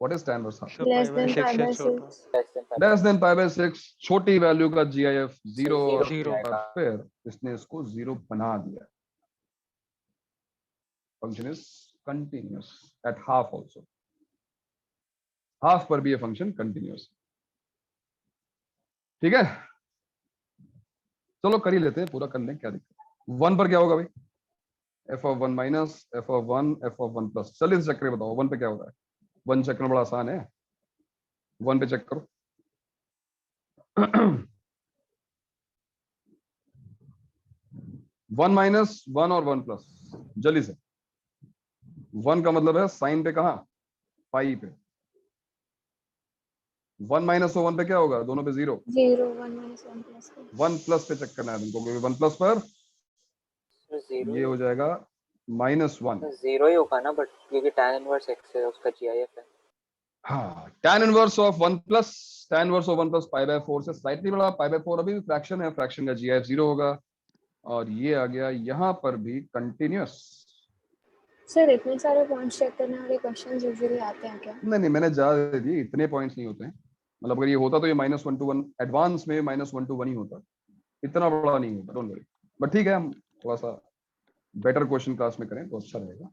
What is tan inverse half? Sir less than π/6 से छोटा। π/6। लेस देन π/6, छोटी वैल्यू का GIF 0, तो और 0। फिर इसने इसको 0 बना दिया। Function is continuous at half also, half पर भी ये फंक्शन कंटिन्यूअस। ठीक है, चलो कर ही लेते हैं, पूरा कर लें, क्या दिक्कत। 1 पर क्या होगा भाई? f(1 minus f(1 f(1 plus). चलिए इस चक्कर बताओ 1 पे क्या होगा? 1 चेक करना बड़ा आसान है, 1 पे चेक करो। 1 माइनस 1 और 1 प्लस, जल्दी से। 1 का मतलब है साइन पे, कहा? पाई पे। 1 माइनस 1 पे क्या होगा? दोनों पे 0। 0 1 1 प्लस 1 प्लस पे चेक करना है तुमको, क्योंकि 1 प्लस पर तो 0 ये हो जाएगा -1। 0 ही होगा ना, बट क्योंकि tan इनवर्स x है उसका GIF है। हाँ, tan inverse of 1 plus tan inverse of 1 plus pi by 4 से स्लाइटली बड़ा। पाई बाय 4 अभी भी फ्रैक्शन है, फ्रैक्शन का जीआईएफ 0 होगा। और ये आ गया यहाँ पर भी कंटिन्यूअस। सर इतने सारे पॉइंट्स चेक करने वाले क्वेश्चंस यूजुअली आते हैं क्या? नहीं, मैंने ज्यादा दे दिए, इतने पॉइंट्स नहीं होते हैं। मतलब अगर ये होता तो ये -1 to 1 एडवांस में -1 to 1 ही होता, इतना बड़ा नहीं होता, डोंट वरी। बट ठीक है, हम थोड़ा सा बेटर क्वेश्चन क्लास में करें तो अच्छा रहेगा,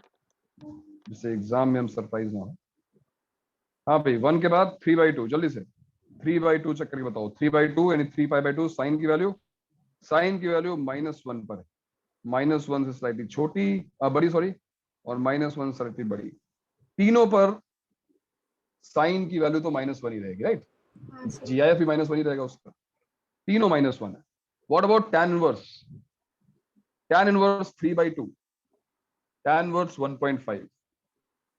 जिससे एग्जाम में हम सरप्राइज ना हो। हाँ भाई, 1 के बाद 3/2, जल्दी से 3/2 चेक करके बताओ। 3/2 यानी 3π/2। साइन की वैल्यू -1 पर है, -1 से स्लाइटली छोटी बड़ी, सॉरी, और -1 से स्लाइटली बड़ी। तीनों पर साइन की वैल्यू तो -1 ही रहेगी, राइट? हाँ सर। जीआईएफ भी -1 ही रहेगा उसका, तीनों -1 है। What about tan inverse? tan inverse 3/2, tan inverse 1.5।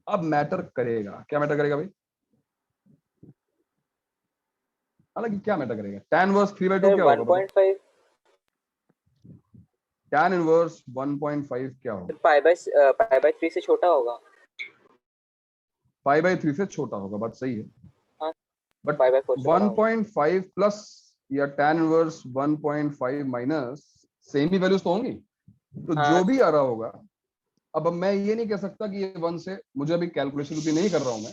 अब मैटर करेगा, क्या मैटर करेगा भाई? हालांकि क्या मैटर करेगा, tan इनवर्स 3/2 सर क्या होगा बताओ? 1.5 tan इनवर्स 1.5 क्या होगा? पाई बाय 3 से छोटा होगा। π/3 से छोटा होगा, बात सही है। हाँ, बट पाई बाय 4 से बड़ा होगा। 1.5 प्लस या tan इनवर्स 1.5 माइनस सेम ही वैल्यूज तो होंगी, तो हाँ, जो भी आ रहा होगा। अब मैं ये नहीं कह सकता कि ये 1 से, मुझे अभी कैलकुलेशन भी नहीं कर रहा हूं मैं,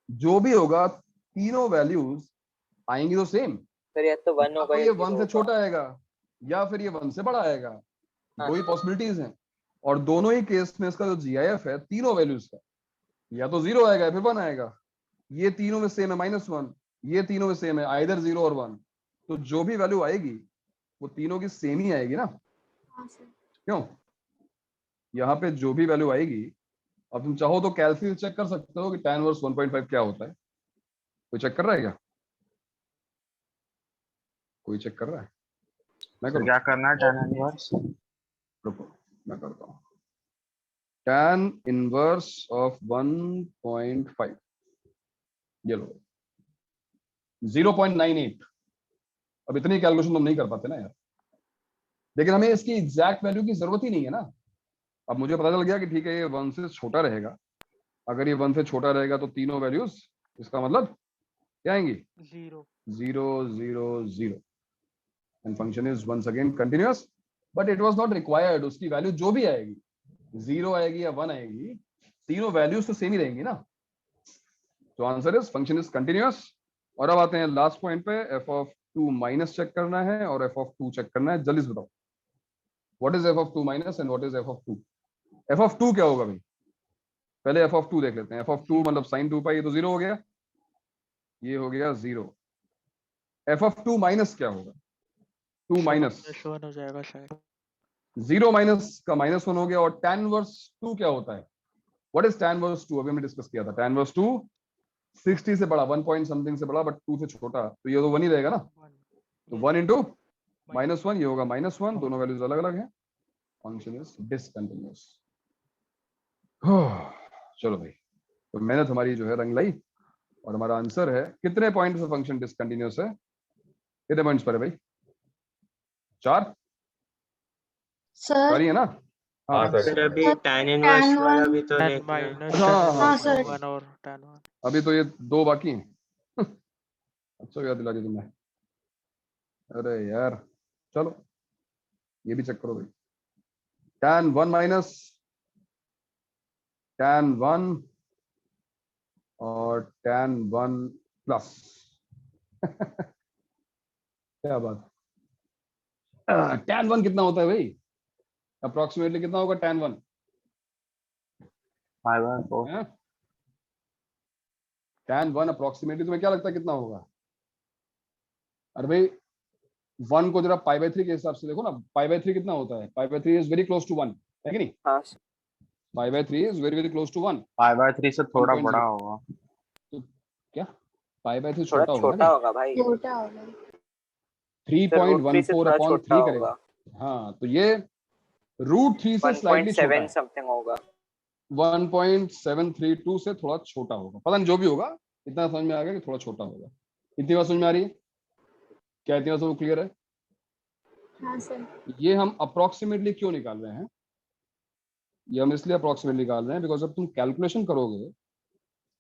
जो भी होगा तीनों वैल्यूज आएंगी तो सेम। सर या तो 1 या होगा तो या ये 0 1 से होगा। छोटा आएगा या फिर ये 1 से बड़ा आएगा, हाँ, दो ही पॉसिबिलिटीज हैं। और दोनों ही केस में इसका जो जीआईएफ है तीनों वैल्यूज का, या तो 0 आएगा या फिर 1 आएगा। ये तीनों में सेम है -1, ये तीनों में सेम है, आइदर 0 और 1। तो जो भी वैल्यू आएगी वो तीनों की सेम ही आएगी ना, हाँ सर। क्यों? यहाँ पे जो भी वैल्यू आएगी, अब तुम चाहो तो कैलसी चेक कर सकते हो कि tan इनवर्स 1.5 क्या होता है। कोई चेक कर रहा है क्या? कोई चेक कर रहा है? मैं तो करूँ? क्या करना है tan इनवर्स? रुको, मैं करता हूँ। tan इनवर्स ऑफ 1.5, ये लो 0.98। अब इतनी कैलकुलेशन तुम नहीं कर पाते ना यार, लेकिन हमें इसकी एग्जैक्ट वैल्यू की जरूरत ही नहीं है ना। अब मुझे पता चल गया कि ठीक है ये 1 से छोटा रहेगा। अगर ये 1 से छोटा रहेगा तो तीनों वैल्यूज, इसका मतलब क्या आएंगी? 0 0 0 0। And function is once again continuous, but it was not required. उसकी वैल्यू जो भी आएगी, 0 आएगी या 1 आएगी, तीनों वैल्यूज तो सेम ही रहेंगी ना। तो answer is function is continuous. और अब आते हैं लास्ट पॉइंट पे, f(2 माइनस चेक करना है और f(2 चेक करना है। जल्दी से बताओ, what is f(2 minus and what is f(2)? f(2) क्या होगा भाई? पहले f(2) देख लेते हैं। f(2) मतलब sin 2π, ये तो 0 हो गया, ये हो गया 0। f(2) माइनस क्या होगा? 2 माइनस -1 हो जाएगा शायद। 0 माइनस का -1 हो गया। और tan इनवर्स 2 क्या होता है? What is tan inverse 2? अभी हमने डिस्कस किया था। tan इनवर्स 2 60 से बड़ा, 1 पॉइंट समथिंग से बड़ा, बट 2 से छोटा, तो ये तो 1 ही रहेगा ना। तो 1 इंटू -1, ये होगा -1। दोनों वैल्यूज अलग अलग हैं। Function is discontinuous. चलो भाई, तो मेहनत हमारी जो है रंग लाई, और हमारा आंसर है कितने पॉइंट पे फंक्शन डिसकंटिन्यूअस है? कितने पॉइंट्स पर है भाई? 4 सर ही है ना? हाँ हाँ सर। सर अभी सर, tan इनवर्स tan वाला वन भी तो tan देखना है। माइनस हाँ, tan हाँ, हाँ इनवर्स सर 1 और tan 1। अभी तो ये 2 बाकी हैं। अच्छा याद दिला दिया तुमने, अरे यार। चलो ये भी चेक करो भाई। tan 1 माइनस tan 1 और tan 1 प्लस। क्या बात। tan 1 कितना होता है भाई? अप्रोक्सीमेटली कितना होगा tan 1? Pi bye 4। हैं? tan 1 अप्रोक्सीमेटली तुम्हें क्या लगता है कितना होगा? अरे भाई 1 को जरा π/3 के हिसाब से देखो ना। π/3 कितना होता है? π/3 इज वेरी क्लोज टू 1, है कि नहीं? हाँ, π/3 is very very close to 1। Pi by 3 से थोड़ा 1.0 बड़ा होगा। तो क्या π/3 थोड़ा छोटा होगा ना छोटा भाई? होगा भाई। छोटा हो गया। सर √3 से 3.14 थोड़ा अपॉन छोटा 3 होगा। करेगा। हाँ, तो ये √3 से स्लाइटली छोटा 1.7 है। समथिंग होगा। 1.732 से थोड़ा छोटा होगा, पता नहीं जो भी होगा। इतना समझ में आ गया कि थोड़ा छोटा होगा। इतनी बात समझ में आ रही है? क्या इतनी बात सब क्लियर है? हाँ सर। ये हम अप्रोक्सीमेटली क्यों निकाल रहे हैं? ये हम इसलिए अप्रोक्सीमेटली निकाल रहे हैं बिकॉज जब तुम कैलकुलेशन करोगे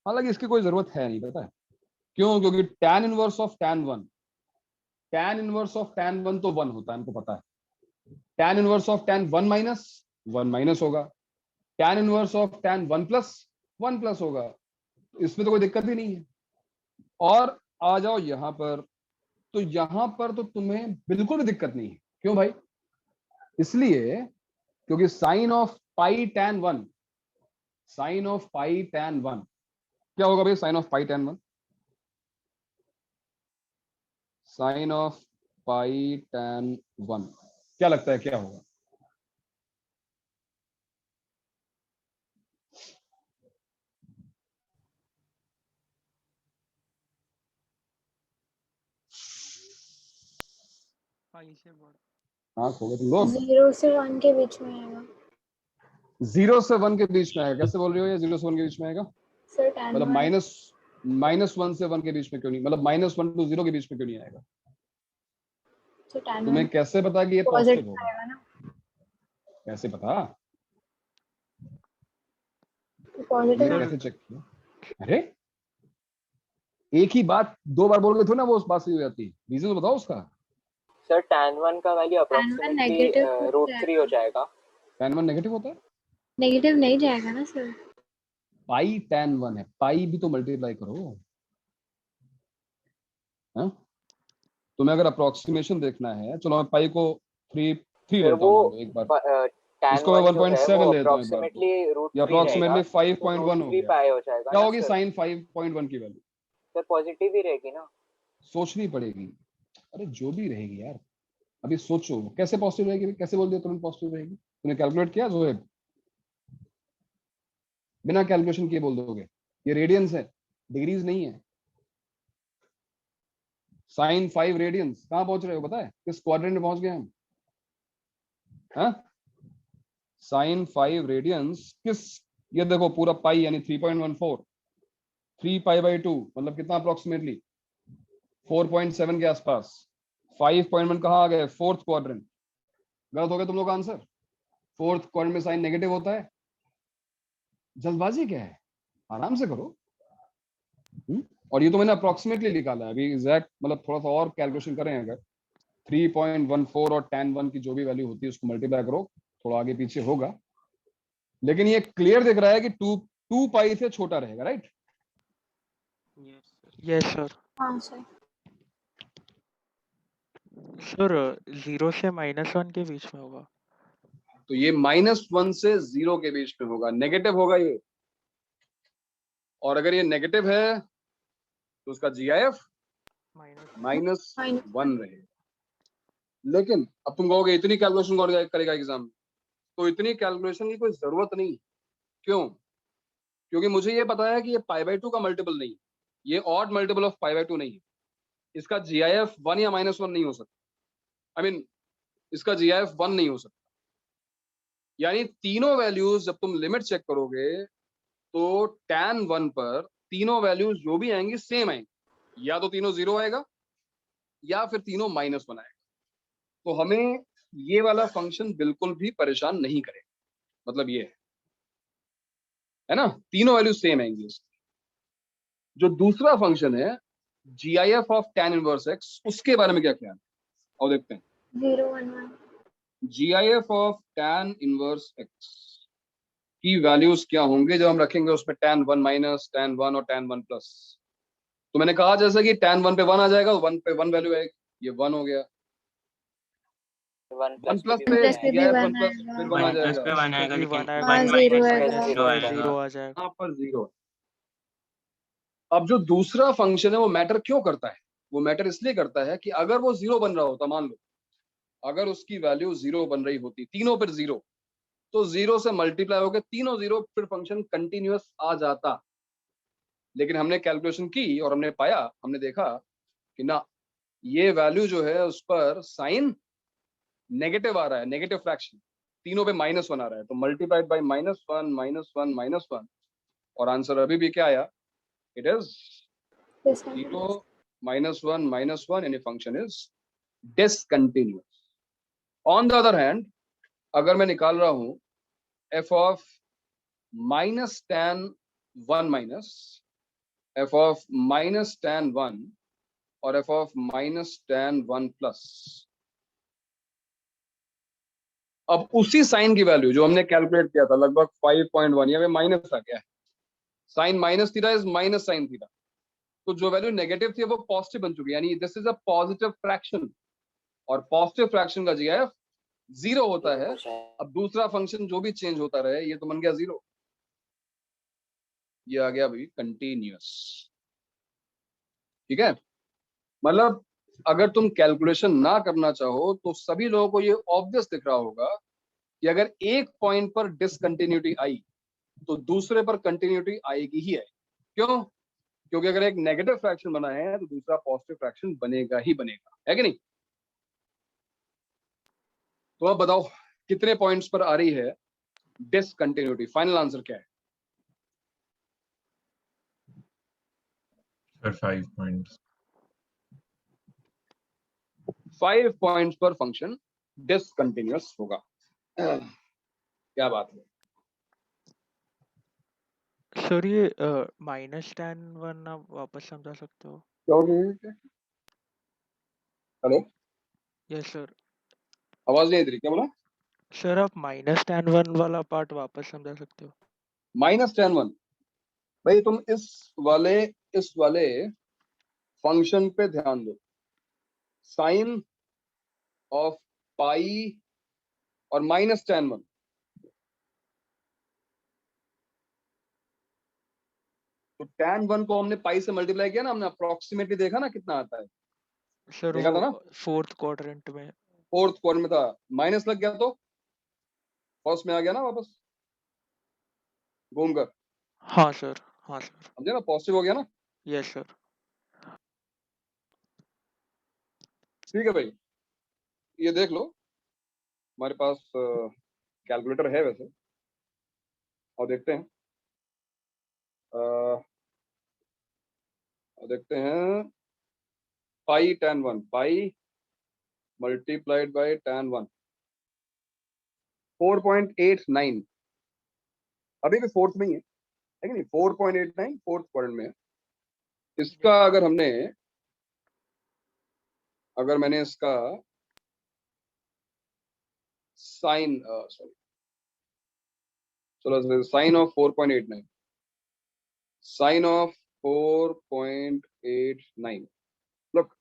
हालांकि इसकी कोई जरूरत है नहीं, पता है क्यों? क्योंकि tan inverse of tan 1, tan inverse of tan 1 तो 1 होता है, हमको पता है। tan inverse of tan 1 minus 1 minus होगा, tan inverse of tan 1 plus 1 plus होगा, इसमें तो कोई दिक्कत ही नहीं है। और आ जाओ यहां पर, तो यहां पर तो तुम्हें बिल्कुल भी दिक्कत नहीं है। क्यों भाई? इसलिए क्योंकि sine of pi tan 1, sine of pi tan 1 क्या होगा भाई? Sine of pi tan 1, sine of pi tan 1 क्या लगता है क्या होगा? पाई से बड़ा। हाँ खोगे तुम लोग। 0 से 1 के बीच में आएगा 0 से 1 के बीच में आएगा? कैसे बोल रही हो? ये 0 से 1 के बीच में आएगा सर tan मतलब 1 -1 से 1 के बीच में क्यों नहीं? मतलब -1 to 0 के बीच में क्यों नहीं आएगा? तो tan तुम्हें 1 कैसे पता कि ये पॉजिटिव पॉजिटिव होगा? आएगा ना, कैसे पता? तो पॉजिटिव तुमने सर कैसे चेक किया? अरे एक ही बात 2 बार बोल के थोड़ा ना वो उस बात से हो जाती है। रीजन तो बताओ उसका। सर tan 1 का वैल्यू tan 1 अप्रोक्सीमेटली नेगेटिव √3 हो जाएगा। tan 1 नेगेटिव होता है? नेगेटिव नहीं जाएगा ना सर। पाई tan 1 है, पाई भी तो मल्टीप्लाई करो। हाँ तुम्हें अगर अप्रोक्सीमेशन देखना है, चलो मैं पाई को 3 फिर लेता वो हूँ मान लो एक बार, tan इसको मैं 1 जो है 1.7 वो लेता हूँ एक बार को, अप्रोक्सीमेटली या √3 रहेगा, अप्रोक्सीमेटली तो 5.1 हो √3 गया। पाई हो जाएगा क्या ना होगी सर? साइन 5.1 की वैल्यू? सर पॉजिटिव ही रहेगी ना? सोचनी पड़ेगी। अरे जो भी रहेगी यार, अभी सोचो कैसे पॉजिटिव रहेगी? कैसे बोल दिया तुमने पॉजिटिव रहेगी? तूने कैलकुलेट किया जोहेब? बिना कैलकुलेशन किए बोल दोगे? ये रेडियंस है, डिग्रीज नहीं है। साइन 5 रेडियंस कहाँ पहुंच रहे हो पता है? किस क्वाड्रेंट में पहुंच गए हम? हाँ साइन 5 रेडियंस किस, ये देखो पूरा पाई यानी 3.14, 3 पाई बाई 2 मतलब कितना अप्रोक्सीमेटली 4.7 के आसपास। 5.1 कहाँ आ गए? Fourth quadrant. गलत हो गया तुम लोग का आंसर। फोर्थ क्वाड्रेंट में साइन नेगेटिव होता है। जल्दबाजी क्या है? आराम से करो। और ये तो मैंने अप्रोक्सीमेटली निकाला है, अभी एग्जैक्ट मतलब थोड़ा सा और कैलकुलेशन करें अगर 3.14 और tan 1 की जो भी वैल्यू होती है उसको मल्टीप्लाई करो, थोड़ा आगे पीछे होगा, लेकिन ये क्लियर दिख रहा है कि 2 पाई से छोटा रहेगा, राइट? Yes sir. हाँ सर। सर 0 से -1 के बीच में होगा। तो ये -1 से 0 के बीच में होगा, नेगेटिव होगा ये। और अगर ये नेगेटिव है तो उसका GIF -1 रहेगा। लेकिन अब तुम कहोगे इतनी कैलकुलेशन कौन करेगा एग्जाम में? तो इतनी कैलकुलेशन की कोई जरूरत नहीं। क्यों? क्योंकि मुझे ये पता है कि ये π/2 का मल्टीपल नहीं है, ये ऑड मल्टीपल ऑफ π/2 नहीं है। इसका GIF 1 या -1 नहीं हो सकता। आई मीन इसका GIF 1 नहीं हो सकता। यानी तीनों वैल्यूज जब तुम लिमिट चेक करोगे तो tan 1 पर तीनों वैल्यूज जो भी आएंगी सेम आएंगी, या तो तीनों 0 आएगा या फिर तीनों -1 आएगा। तो हमें ये वाला फंक्शन बिल्कुल भी परेशान नहीं करेगा। मतलब ये है ना, तीनों वैल्यू सेम आएंगी उसकी। जो दूसरा फंक्शन है GIF of tan inverse x, उसके बारे में क्या ख्याल है? और देखते हैं 0 1 1 GIF of tan inverse x की वैल्यूज क्या होंगे जब हम रखेंगे उसमें tan 1 माइनस, tan 1 और tan 1 प्लस। तो मैंने कहा जैसे कि tan 1 पे 1 आ जाएगा, 1 पे 1 वैल्यू आएगी, ये 1 हो गया। 1 1 प्लस प्लस पे पे भी प्लस पे भी वन GIF 1 1 प्लस आएगा। फिर 1 आ 1 प्लस जाएगा, पे 1 आएगा, भी लेकिन 1 आएगा। 1 1 0 माइनस आएगा। पे 0 आएगा। 0 आ जाएगा। यहाँ पर 0। अब जो दूसरा फंक्शन है वो मैटर क्यों करता है? वो मैटर इसलिए करता है कि अगर वो 0 बन रहा होता, मान लो अगर उसकी वैल्यू 0 बन रही होती, तीनों पर 0, तो 0 से मल्टीप्लाई होकर तीनों 0, फिर फंक्शन कंटिन्यूअस आ जाता। लेकिन हमने कैलकुलेशन की और हमने पाया, हमने देखा कि ना, ये वैल्यू जो है उस पर साइन नेगेटिव आ रहा है, नेगेटिव फ्रैक्शन, तीनों पे -1 आ रहा है। तो मल्टीप्लाइड बाय -1 -1 -1, और आंसर अभी भी क्या आया? इट इज 0 -1 -1, यानी function is discontinuous. On the other hand अगर मैं निकाल रहा हूं f of -tan 1 minus F of minus tan 1 और F of minus tan 1 plus. अब उसी साइन की वैल्यू जो हमने कैलकुलेट किया था लगभग 5.1, यहाँ पे माइनस आ गया है, sine minus theta is minus sine theta, तो जो वैल्यू नेगेटिव थी वो पॉजिटिव बन चुकी है, यानी this is a positive fraction, और पॉजिटिव फ्रैक्शन का जीएफ 0 होता है। अब दूसरा फंक्शन जो भी चेंज होता रहे, ये तो बन गया 0, ये आ गया भाई कंटिन्यूअस। ठीक है, मतलब अगर तुम कैलकुलेशन ना करना चाहो तो सभी लोगों को ये ऑब्वियस दिख रहा होगा कि अगर एक पॉइंट पर डिसकंटिन्यूटी आई तो दूसरे पर कंटिन्यूटी आएगी ही आएगी। क्यों? क्योंकि अगर एक नेगेटिव फ्रैक्शन बना है तो दूसरा पॉजिटिव फ्रैक्शन बनेगा ही बनेगा, है कि नहीं? तो अब बताओ कितने पॉइंट्स पर आ रही है डिसकंटिन्यूटी? फाइनल आंसर क्या है? Sir, 5 points. 5 पॉइंट्स पर फंक्शन डिसकंटिन्यूअस होगा। क्या बात है सर ये -tan 1 आप वापस समझा सकते हो? Hello, yes sir. आवाज नहीं आ रही, क्या बोला? सर आप -tan 1 वाला पार्ट वापस समझा सकते हो? माइनस tan 1, भाई तुम इस वाले फंक्शन पे ध्यान दो, साइन ऑफ पाई और माइनस tan 1, तो tan 1 को हमने पाई से मल्टीप्लाई किया ना, हमने अप्रोक्सीमेटली देखा ना कितना आता है, सर देखा था ना? वो 4th क्वाड्रेंट में। फोर्थ क्वाड्रेंट में था, माइनस लग गया तो फर्स्ट में आ गया ना वापस घूमकर, हाँ सर, हाँ सर। समझे ना? पॉजिटिव हो गया ना? Yes sir. ठीक है भाई, ये देख लो, हमारे पास कैलकुलेटर है वैसे, और देखते हैं देखते हैं पाई tan 1, pi multiplied by tan 1, 4.89, अभी भी फोर्थ में ही है कि नहीं? 4.89 फोर्थ क्वाड्रेंट में है। इसका अगर मैंने इसका साइन सॉरी, चलो sine of 4.89, sine of 4.89, look,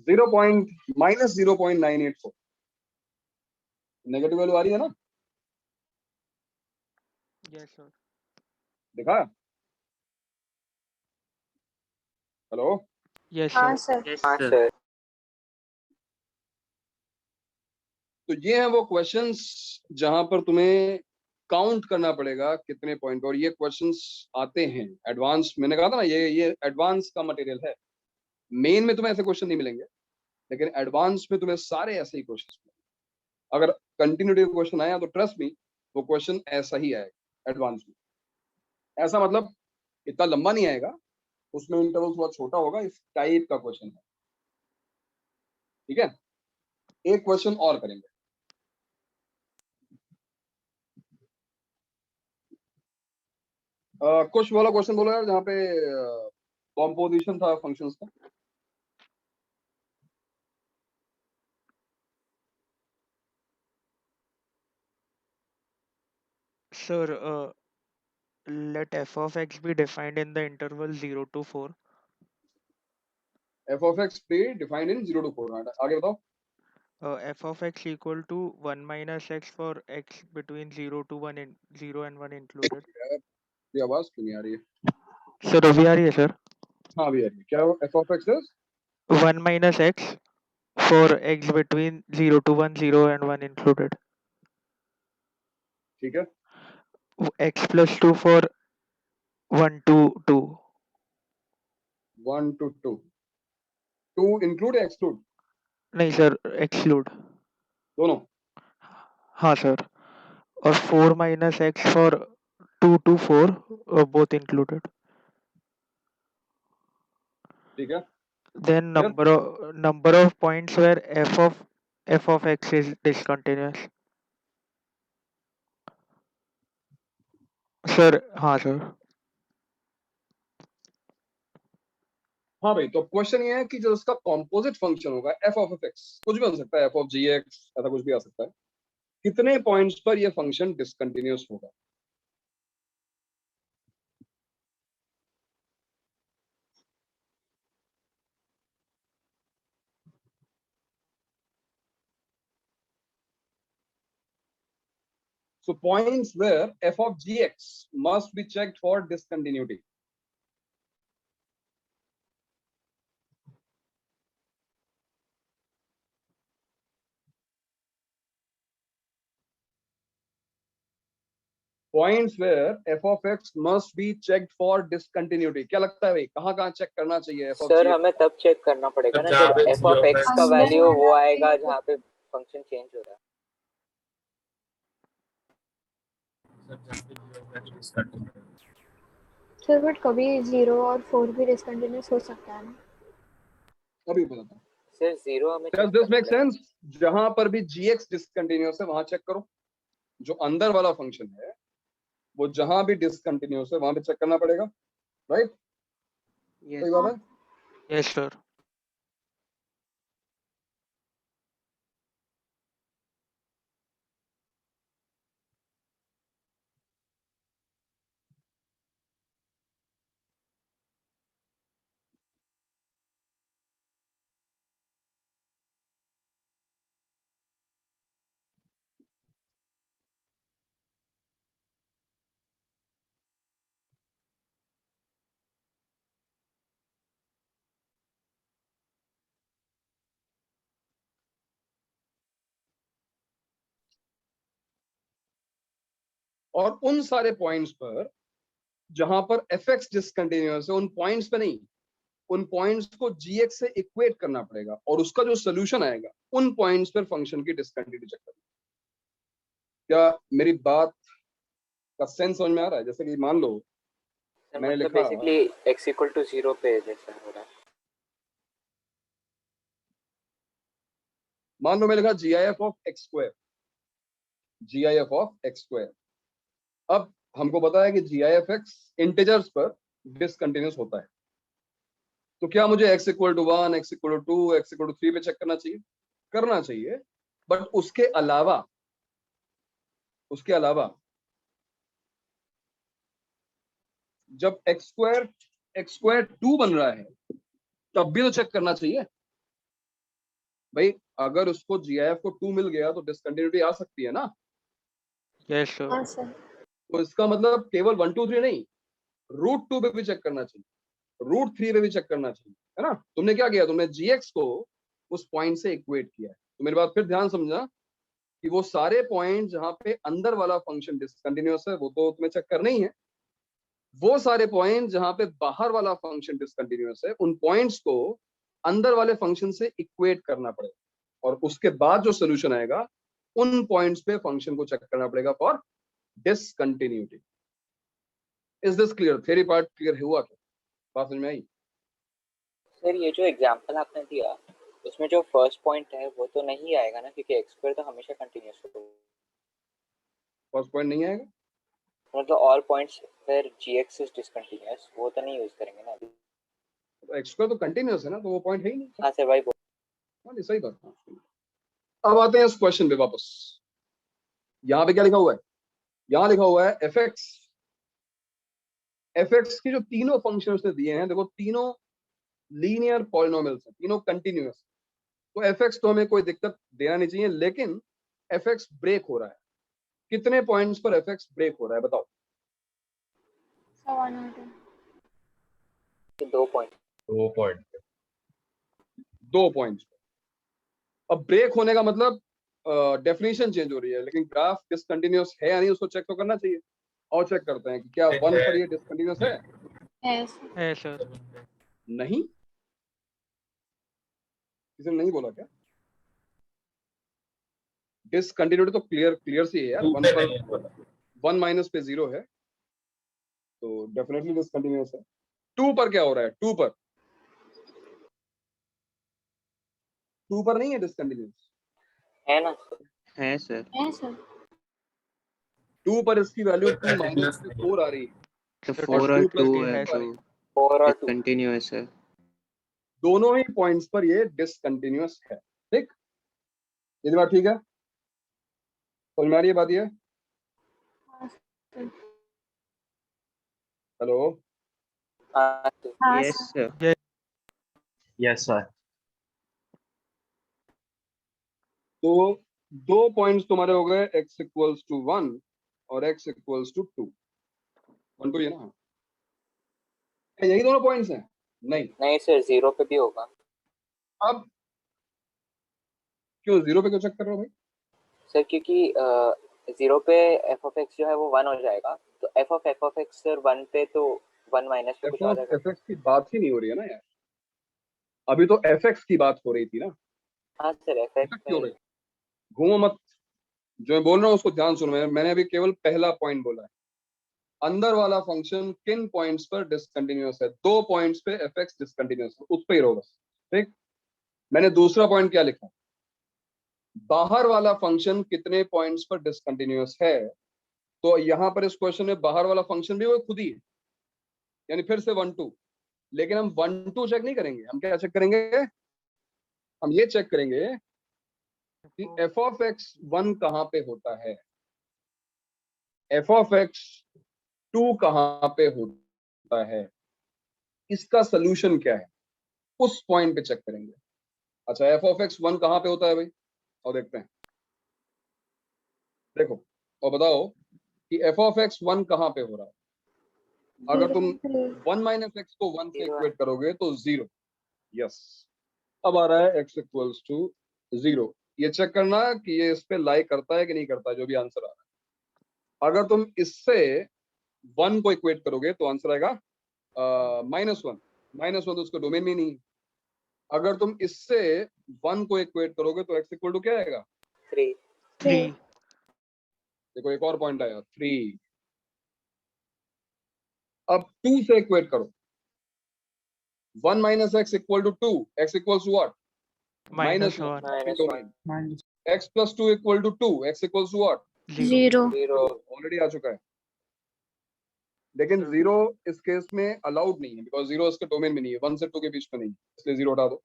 -0.984, negative value आ रही है ना? Yes sir. देखा? हेलो, यस हाँ सर। सर। यस हाँ सर। सर। तो ये हैं वो क्वेश्चंस जहां पर तुम्हें काउंट करना पड़ेगा कितने पॉइंट, और ये क्वेश्चंस आते हैं एडवांस, मैंने कहा था ना ये एडवांस का मटेरियल है। मेन में तुम्हें ऐसे क्वेश्चन नहीं मिलेंगे, लेकिन एडवांस में तुम्हें सारे ऐसे ही क्वेश्चन मिलेंगे। अगर कंटिन्यूटी क्वेश्चन आया तो ट्रस्ट मी वो क्वेश्चन ऐसा ही आएगा एडवांस में। ऐसा मतलब इतना लंबा नहीं आएगा, उसमें इंटरवल थोड़ा छोटा होगा, इस टाइप का क्वेश्चन है। ठीक है, एक क्वेश्चन और करेंगे। कुछ वाला क्वेश्चन बोलो यार जहाँ पे कॉम्पोजिशन था फंक्शंस का। Sir, let f of x be defined in the interval 0 to 4. F of x pre defined in 0 to 4, आगे बताओ। F of x equal to 1 minus x for x between 0 to 1 in 0 and 1 included. ये आवाज क्यों नहीं आ रही है? Sir, अभी आ रही है sir? हाँ अभी आ रही है। क्या F of x is 1 minus x for x between 0 to 1, 0 and 1 included. ठीक है, X plus 2 for 1 to 2. 1 to 2, 2 include या एक्सक्लूड? नहीं sir, exclude. दोनों? हाँ sir. और 4 minus x for 2 to 4, both included. ठीक है, Then फिर number of points where f of x is discontinuous. Sir, हाँ sir. हाँ भाई, तो क्वेश्चन ये है कि जो उसका कॉम्पोजिट फंक्शन होगा एफ ऑफ एक्स, कुछ भी हो सकता है, एफ ऑफ जी एक्स, ऐसा कुछ भी आ सकता है, कितने पॉइंट्स पर ये फंक्शन डिसकंटिन्यूअस होगा। So points where f of gx must be checked for discontinuity. Points where f of x must be checked for discontinuity. क्या लगता है भाई, कहाँ चेक करना चाहिए f of सर gx? हमें तब चेक करना पड़ेगा ना जब f of x का अंदर वैल्यू वो वाला आएगा value- जहाँ पे फंक्शन चेंज हो रहा है। सर बट कभी 0 और 4 भी डिसकंटिन्यूअस हो सकता है ना। अभी बताता हूँ। सर 0 हमें Does check this करना make पड़ेगा। sense? जहां पर भी gx डिसकंटिन्यूअस है वहां चेक करो, जो अंदर वाला फंक्शन है वो जहां भी डिसकंटिन्यूअस है वहां पे चेक करना पड़ेगा, राइट? सही बात है। Yes sir. और उन सारे पॉइंट्स पर जहां पर एफ एक्स डिसकंटिन्यूअस है, उन पॉइंट्स पे नहीं, उन पॉइंट्स को gx से इक्वेट करना पड़ेगा और उसका जो सोल्यूशन आएगा उन पॉइंट्स पर फंक्शन की डिसकंटिन्यूटी चेक करना। क्या मेरी बात का सेंस समझ में आ रहा है? जैसे कि मान लो सर मैंने मतलब लिखा, बेसिकली x इक्वल टू 0 पे जैसा हो रहा है। मान लो मैं लिखा gif of x square, gif of x square. अब हमको पता है कि gif x इंटीजर्स पर डिसकंटिन्यूअस होता है, तो क्या मुझे x equal to 1, x equal to 2, x equal to 3 पे चेक करना चाहिए? करना चाहिए, बट उसके अलावा जब एक्स स्क्वायर 2 बन रहा है तब भी तो चेक करना चाहिए भाई। अगर उसको gif को 2 मिल गया तो डिसकंटिन्यूटी आ सकती है ना। Yes sir. हाँ सर। तो इसका मतलब केवल 1 2 3 नहीं, √2 पे भी चेक करना चाहिए, √3 पे भी चेक करना चाहिए, है ना। तुमने क्या किया, तुमने gx को उस पॉइंट से इक्वेट किया है। तो मेरी बात फिर ध्यान समझना कि वो सारे पॉइंट जहां पे अंदर वाला फंक्शन डिसकंटिन्यूअस है वो तो तुम्हें चेक करना ही है, वो सारे पॉइंट जहां पे बाहर वाला फंक्शन डिसकंटिन्यूअस है उन पॉइंट्स को अंदर वाले फंक्शन से इक्वेट करना पड़ेगा और उसके बाद जो सोल्यूशन आएगा उन पॉइंट्स पे फंक्शन को चेक करना पड़ेगा for discontinuity. Is this clear? Theory part clear हुआ क्या? बात समझ में आई? सर ये जो एग्जांपल आपने दिया उसमें जो फर्स्ट पॉइंट है वो तो नहीं आएगा ना, क्योंकि x स्क्वायर तो हमेशा कंटिन्यूअस होगा। फर्स्ट पॉइंट नहीं आएगा, मतलब all points where gx is discontinuous वो तो नहीं यूज करेंगे ना अभी। तो एक्स स्क्वायर तो कंटिन्यूअस है ना, तो वो पॉइंट है ही नहीं। हाँ सर भाई हाँ नहीं, सही बात। अब आते हैं इस क्वेश्चन पे वापस। यहाँ पे क्या लिखा हुआ है? यहाँ लिखा हुआ है एफ एक्स की जो तीनों फंक्शन उसने दिए हैं, देखो तीनों लीनियर पॉलिनोमियल्स हैं, तीनों कंटिन्यूअस। तो एफ एक्स तो हमें कोई दिक्कत देना नहीं चाहिए, लेकिन एफ एक्स ब्रेक हो रहा है। कितने पॉइंट्स पर एफ एक्स ब्रेक हो रहा है बताओ? 1 और 2। 2 पॉइंट। 2 पॉइंट्स पर। अब ब्रेक होने का मतलब डेफिनेशन चेंज हो रही है, लेकिन ग्राफ डिसकंटिन्यूअस है या नहीं उसको चेक तो करना चाहिए। और चेक करते हैं कि क्या 1 पर ये डिसकंटिन्यूअस है। है सर। नहीं, किसी ने नहीं बोला क्या? डिसकंटिन्यूटी तो क्लियर सी है यार। 1 पर 1 माइनस पे 0 है, तो डेफिनेटली डिसकंटिन्यूअस है। 2 पर क्या हो रहा है? 2 पर नहीं है डिसकंटिन्यूअस, है ना? है सर। है सर। 2 पर इसकी वैल्यू 2 माइनस 4 आ रही है तो सर 4 और 2 2 प्लस है है तो सर। 4 और 2 कंटिन्यूअस है। दोनों ही पॉइंट्स पर ये डिसकंटिन्यूअस है। ठीक, ये बात ठीक है, समझ में आ रही है बात ये? हाँ सर। हेलो, हाँ तो हाँ yes sir. Sir. Yes sir. तो दो पॉइंट्स तुम्हारे हो गए x इक्वल्स टू 1 और x इक्वल्स टू 2। 1 2 ये ना, क्या यही दोनों पॉइंट्स हैं? नहीं, नहीं सर, 0 पे भी होगा अब क्यों 0 पे क्यों चेक कर रहे हो भाई? सर, क्योंकि 0 पे एफ ऑफ एक्स जो है वो 1 हो जाएगा, तो एफ ऑफ एक्स सर 1 पे तो 1 माइनस पे एफ कुछ आ ऑफ जाएगा। एफ एक्स की बात ही नहीं हो रही है ना यार, अभी तो एफ एक्स की बात हो रही थी ना। हाँ sir, F F x x क्यों हो में रही? घूमो मत, जो मैं बोल रहा हूँ उसको ध्यान सुनो। मैंने अभी केवल पहला पॉइंट बोला है, अंदर वाला फंक्शन किन पॉइंट्स पर डिसकंटिन्यूअस है। दो पॉइंट्स पे एफ एक्स डिसकंटिन्यूअस है, उस पे ही रहो बस। ठीक, मैंने दूसरा पॉइंट क्या लिखा, बाहर वाला फंक्शन कितने पॉइंट्स पर डिसकंटिन्यूअस है। तो यहां पर इस क्वेश्चन में बाहर वाला फंक्शन भी वो खुद ही है, यानी फिर से 1 2। लेकिन हम 1 2 चेक नहीं करेंगे, हम क्या चेक करेंगे, हम ये चेक करेंगे कि एफ ऑफ एक्स 1 कहां पे होता है, एफ ऑफ एक्स 2 कहां पे होता है, इसका सोल्यूशन क्या है, उस पॉइंट पे चेक करेंगे। अच्छा, एफ ऑफ एक्स 1 कहां पे होता है भाई, और देखते हैं। देखो और बताओ कि एफ ऑफ एक्स 1 कहां पे हो रहा है। अगर तुम 1 माइनस एक्स को 1 से Zero है। इक्वेट करोगे तो 0। यस, अब आ रहा है x इक्वल्स टू 0। ये चेक करना कि ये इस पे लाई करता है कि नहीं करता है, जो भी आंसर आ रहा है। अगर तुम इससे 1 को इक्वेट करोगे तो आंसर आएगा -1। -1 तो उसका डोमेन में नहीं है। अगर तुम इससे 1 को इक्वेट करोगे तो x इक्वल टू क्या आएगा? 3 3 देखो एक और पॉइंट आया 3। अब 2 से इक्वेट करो, 1 minus x equal to 2, x equals to what? -1 -1 domain. x plus 2 equal to 2, x equals to what? 0 0 0 already आ चुका है, लेकिन हाँ। 0 इस केस में अलाउड नहीं है, बिकॉज 0 इसके डोमेन में नहीं है, 1 से 2 के बीच में नहीं है, इसलिए 0 हटा दो।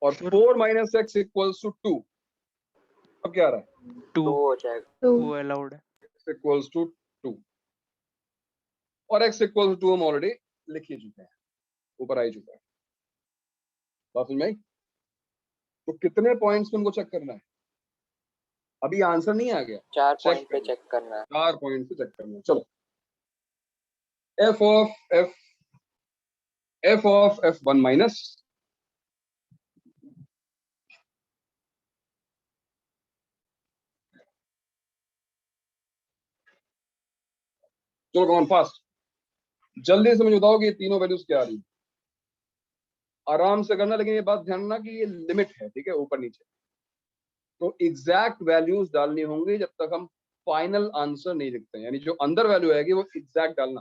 और Sir, 4 minus x equals to 2, अब क्या आ रहा है? 2 2 हो जाएगा। 2 वो अलाउड है। x इक्वल्स टू 2 और x इक्वल्स टू 2 हम ऑलरेडी लिख ही चुके हैं, ऊपर आ ही चुका है। बात समझ में आई? तो कितने पॉइंट्स तुमको चेक करना है, अभी आंसर नहीं आ गया, 4 चेक पॉइंट पे करना, चेक करना है। 4 पॉइंट पे चेक करना है। चलो, एफ ऑफ f1 माइनस चलो कौन फास्ट, जल्दी से मुझे बताओ कि ये तीनों वैल्यूज क्या आ रही है। आराम से करना, लेकिन ये बात ध्यान रखना कि ये लिमिट है, ठीक है, ऊपर नीचे। तो एग्जैक्ट वैल्यूज डालनी होंगी जब तक हम फाइनल आंसर नहीं लिखते हैं, यानी जो अंदर वैल्यू आएगी वो एग्जैक्ट डालना।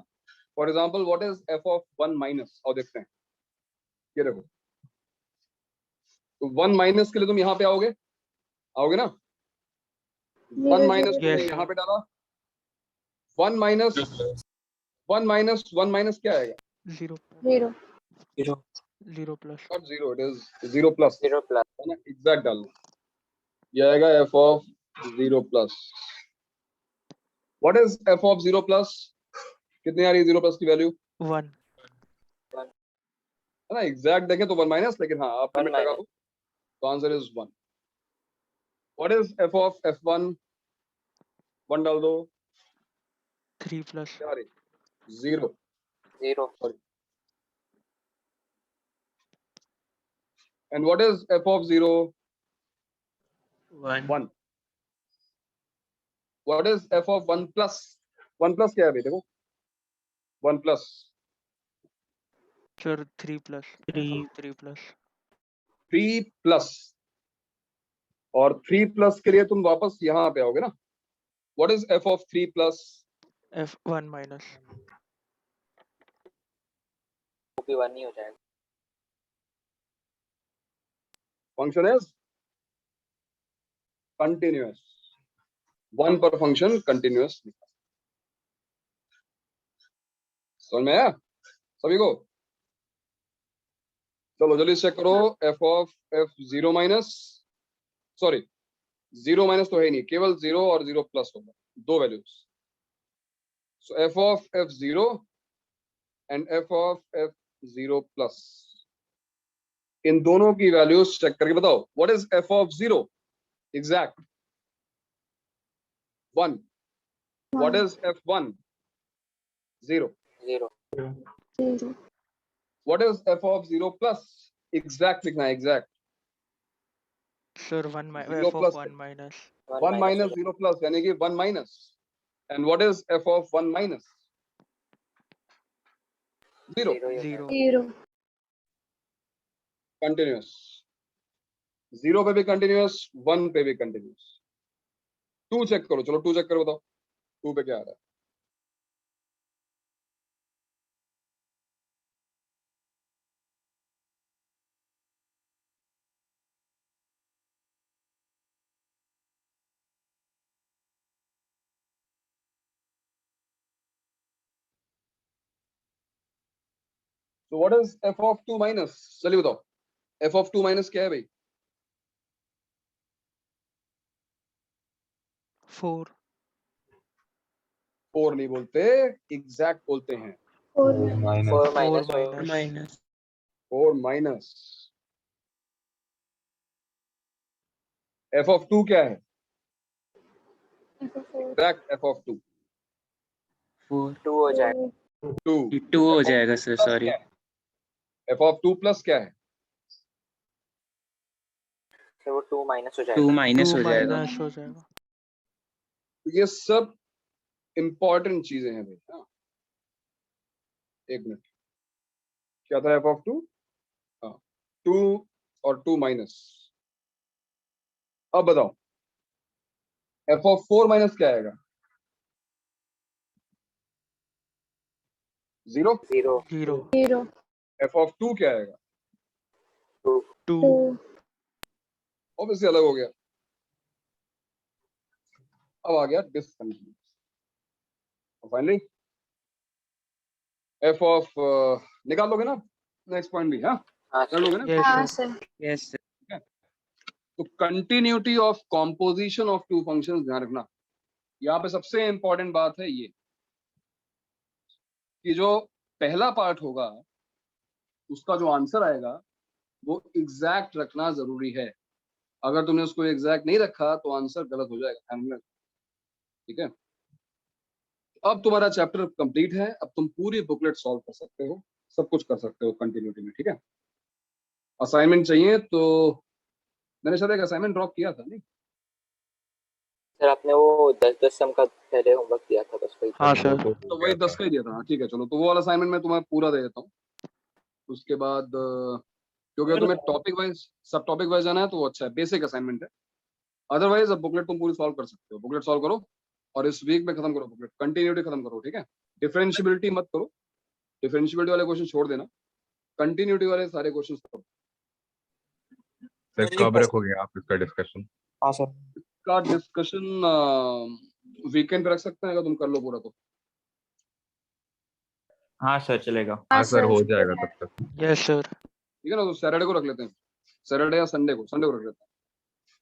For example what is f of 1 minus, और देखते हैं। ये देखो, तो 1 माइनस के लिए तुम यहाँ पे आओगे, आओगे ना। 1 माइनस Yes, तुमने sir. यहाँ पे डाला, 1 माइनस 1 माइनस 1 माइनस क्या आएगा? 0 0 0 plus not 0, it is 0 plus, 0 plus है ना, एग्जैक्ट डालना। ये आएगा F of 0 plus. What is f of 0 plus, कितनी आ रही है 0 प्लस की वैल्यू, 1 है ना। एग्जैक्ट देखें तो 1 माइनस, लेकिन हाँ आप 1 लिमिट लगा माइनस दो तो answer is 1। What is f of f1, 1 डाल दो, 3 प्लस क्या आ रही, 0। 0 and what is f of 0, 1 1। What is f of 1 plus, 1 plus क्या है भाई, देखो 1 plus, sir 3 plus 3 3 plus 3 plus, और 3 प्लस के लिए तुम वापस यहाँ पे आओगे ना। What is f of 3 plus, f1 minus वो भी 1 ही हो जाएगा। फंक्शन इज कंटिन्यूअस, 1 पर फंक्शन कंटिन्यूअस। समझ में आया सभी को? चलो जल्दी चेक करो F of f zero minus, sorry zero minus तो है ही नहीं, केवल जीरो और जीरो प्लस होगा, दो values. So f of f zero and f of f zero plus, इन दोनों की वैल्यूज चेक करके बताओ what is f of zero exact 1, what is f one 0, 0 0 what is f of zero plus exact लिखना है, exact sir zero f plus of 1 minus 1 minus zero plus यानी कि 1 minus, and what is f of 1 minus 0 0 0 continuous, 0 पे भी continuous, 1 पे भी continuous. 2 check करो, चलो 2 चेक करो, बताओ 2 पे क्या आ रहा है। So what is f of 2 minus, चलिए बताओ f of 2 minus क्या है भाई? 4 4 नहीं बोलते, एग्जैक्ट बोलते हैं। 4 4 minus 4 minus minus minus 4 minus f of 2 क्या है? f of 4 exact f of 2 4 2 हो जाएगा 2 2 हो F of जाएगा 2 सर, plus सॉरी। क्या है? f of 2 plus क्या है? फिर वो 2 माइनस हो 2 जाएगा माइनस 2 हो जाएगा। minus हो जाएगा। तो ये सब इंपॉर्टेंट चीजें हैं भाई। हाँ, एक मिनट, क्या था f of 2? हाँ, 2 और 2 माइनस। अब बताओ f of 4 माइनस क्या आएगा? 0। 0 0 0 f of 2 क्या आएगा? 2 2 2 ऑब्वियसली अलग हो गया। अब आ गया डिसकंटिन्यूअस। फाइनली f ऑफ निकाल लोगे ना नेक्स्ट पॉइंट भी? हाँ, हाँ कर लोगे ना? yes हाँ sir सर यस तो continuity of composition of two functions ध्यान रखना। यहाँ पे सबसे इंपॉर्टेंट बात है ये कि जो पहला पार्ट होगा उसका जो आंसर आएगा वो एग्जैक्ट रखना जरूरी है। अगर तुमने उसको एग्जैक्ट नहीं रखा तो आंसर गलत हो जाएगा। ठीक है, अब तुम्हारा चैप्टर कंप्लीट है। अब तुम पूरी बुकलेट सॉल्व कर सकते हो, सब कुछ कर सकते हो कंटिन्यूटी में। ठीक है, असाइनमेंट चाहिए तो मैंने शायद एक असाइनमेंट ड्रॉप किया था नहीं? सर आपने वो 10 सम का पहले होमवर्क दिया था, बस वही हाँ सर तो वही 10 का ही दिया था। हाँ, ठीक है, चलो तो वो वाला असाइनमेंट मैं तुम्हें पूरा दे देता हूँ। उसके बाद क्योंकि तुम्हें टॉपिक वाइज सब टॉपिक वाइज जाना है तो वो अच्छा है, बेसिक असाइनमेंट है। अदरवाइज अब बुकलेट तुम पूरी सॉल्व कर सकते हो। बुकलेट सॉल्व करो और इस वीक में खत्म करो बुकलेट, कंटिन्यूटी खत्म करो। ठीक है, डिफरेंशियबिलिटी मत करो, डिफरेंशियबिलिटी वाले क्वेश्चन छोड़ देना, कंटिन्यूटी वाले सारे क्वेश्चन करो। सर कब रखोगे आप इसका डिस्कशन? हाँ सर का डिस्कशन वीकेंड पे रख सकते हैं अगर तुम कर लो पूरा तो। हाँ सर चलेगा। हाँ सर हो जाएगा तब तक। yes sir ठीक है ना, तो सैटरडे को रख लेते हैं, सैटरडे या संडे को रख लेते हैं।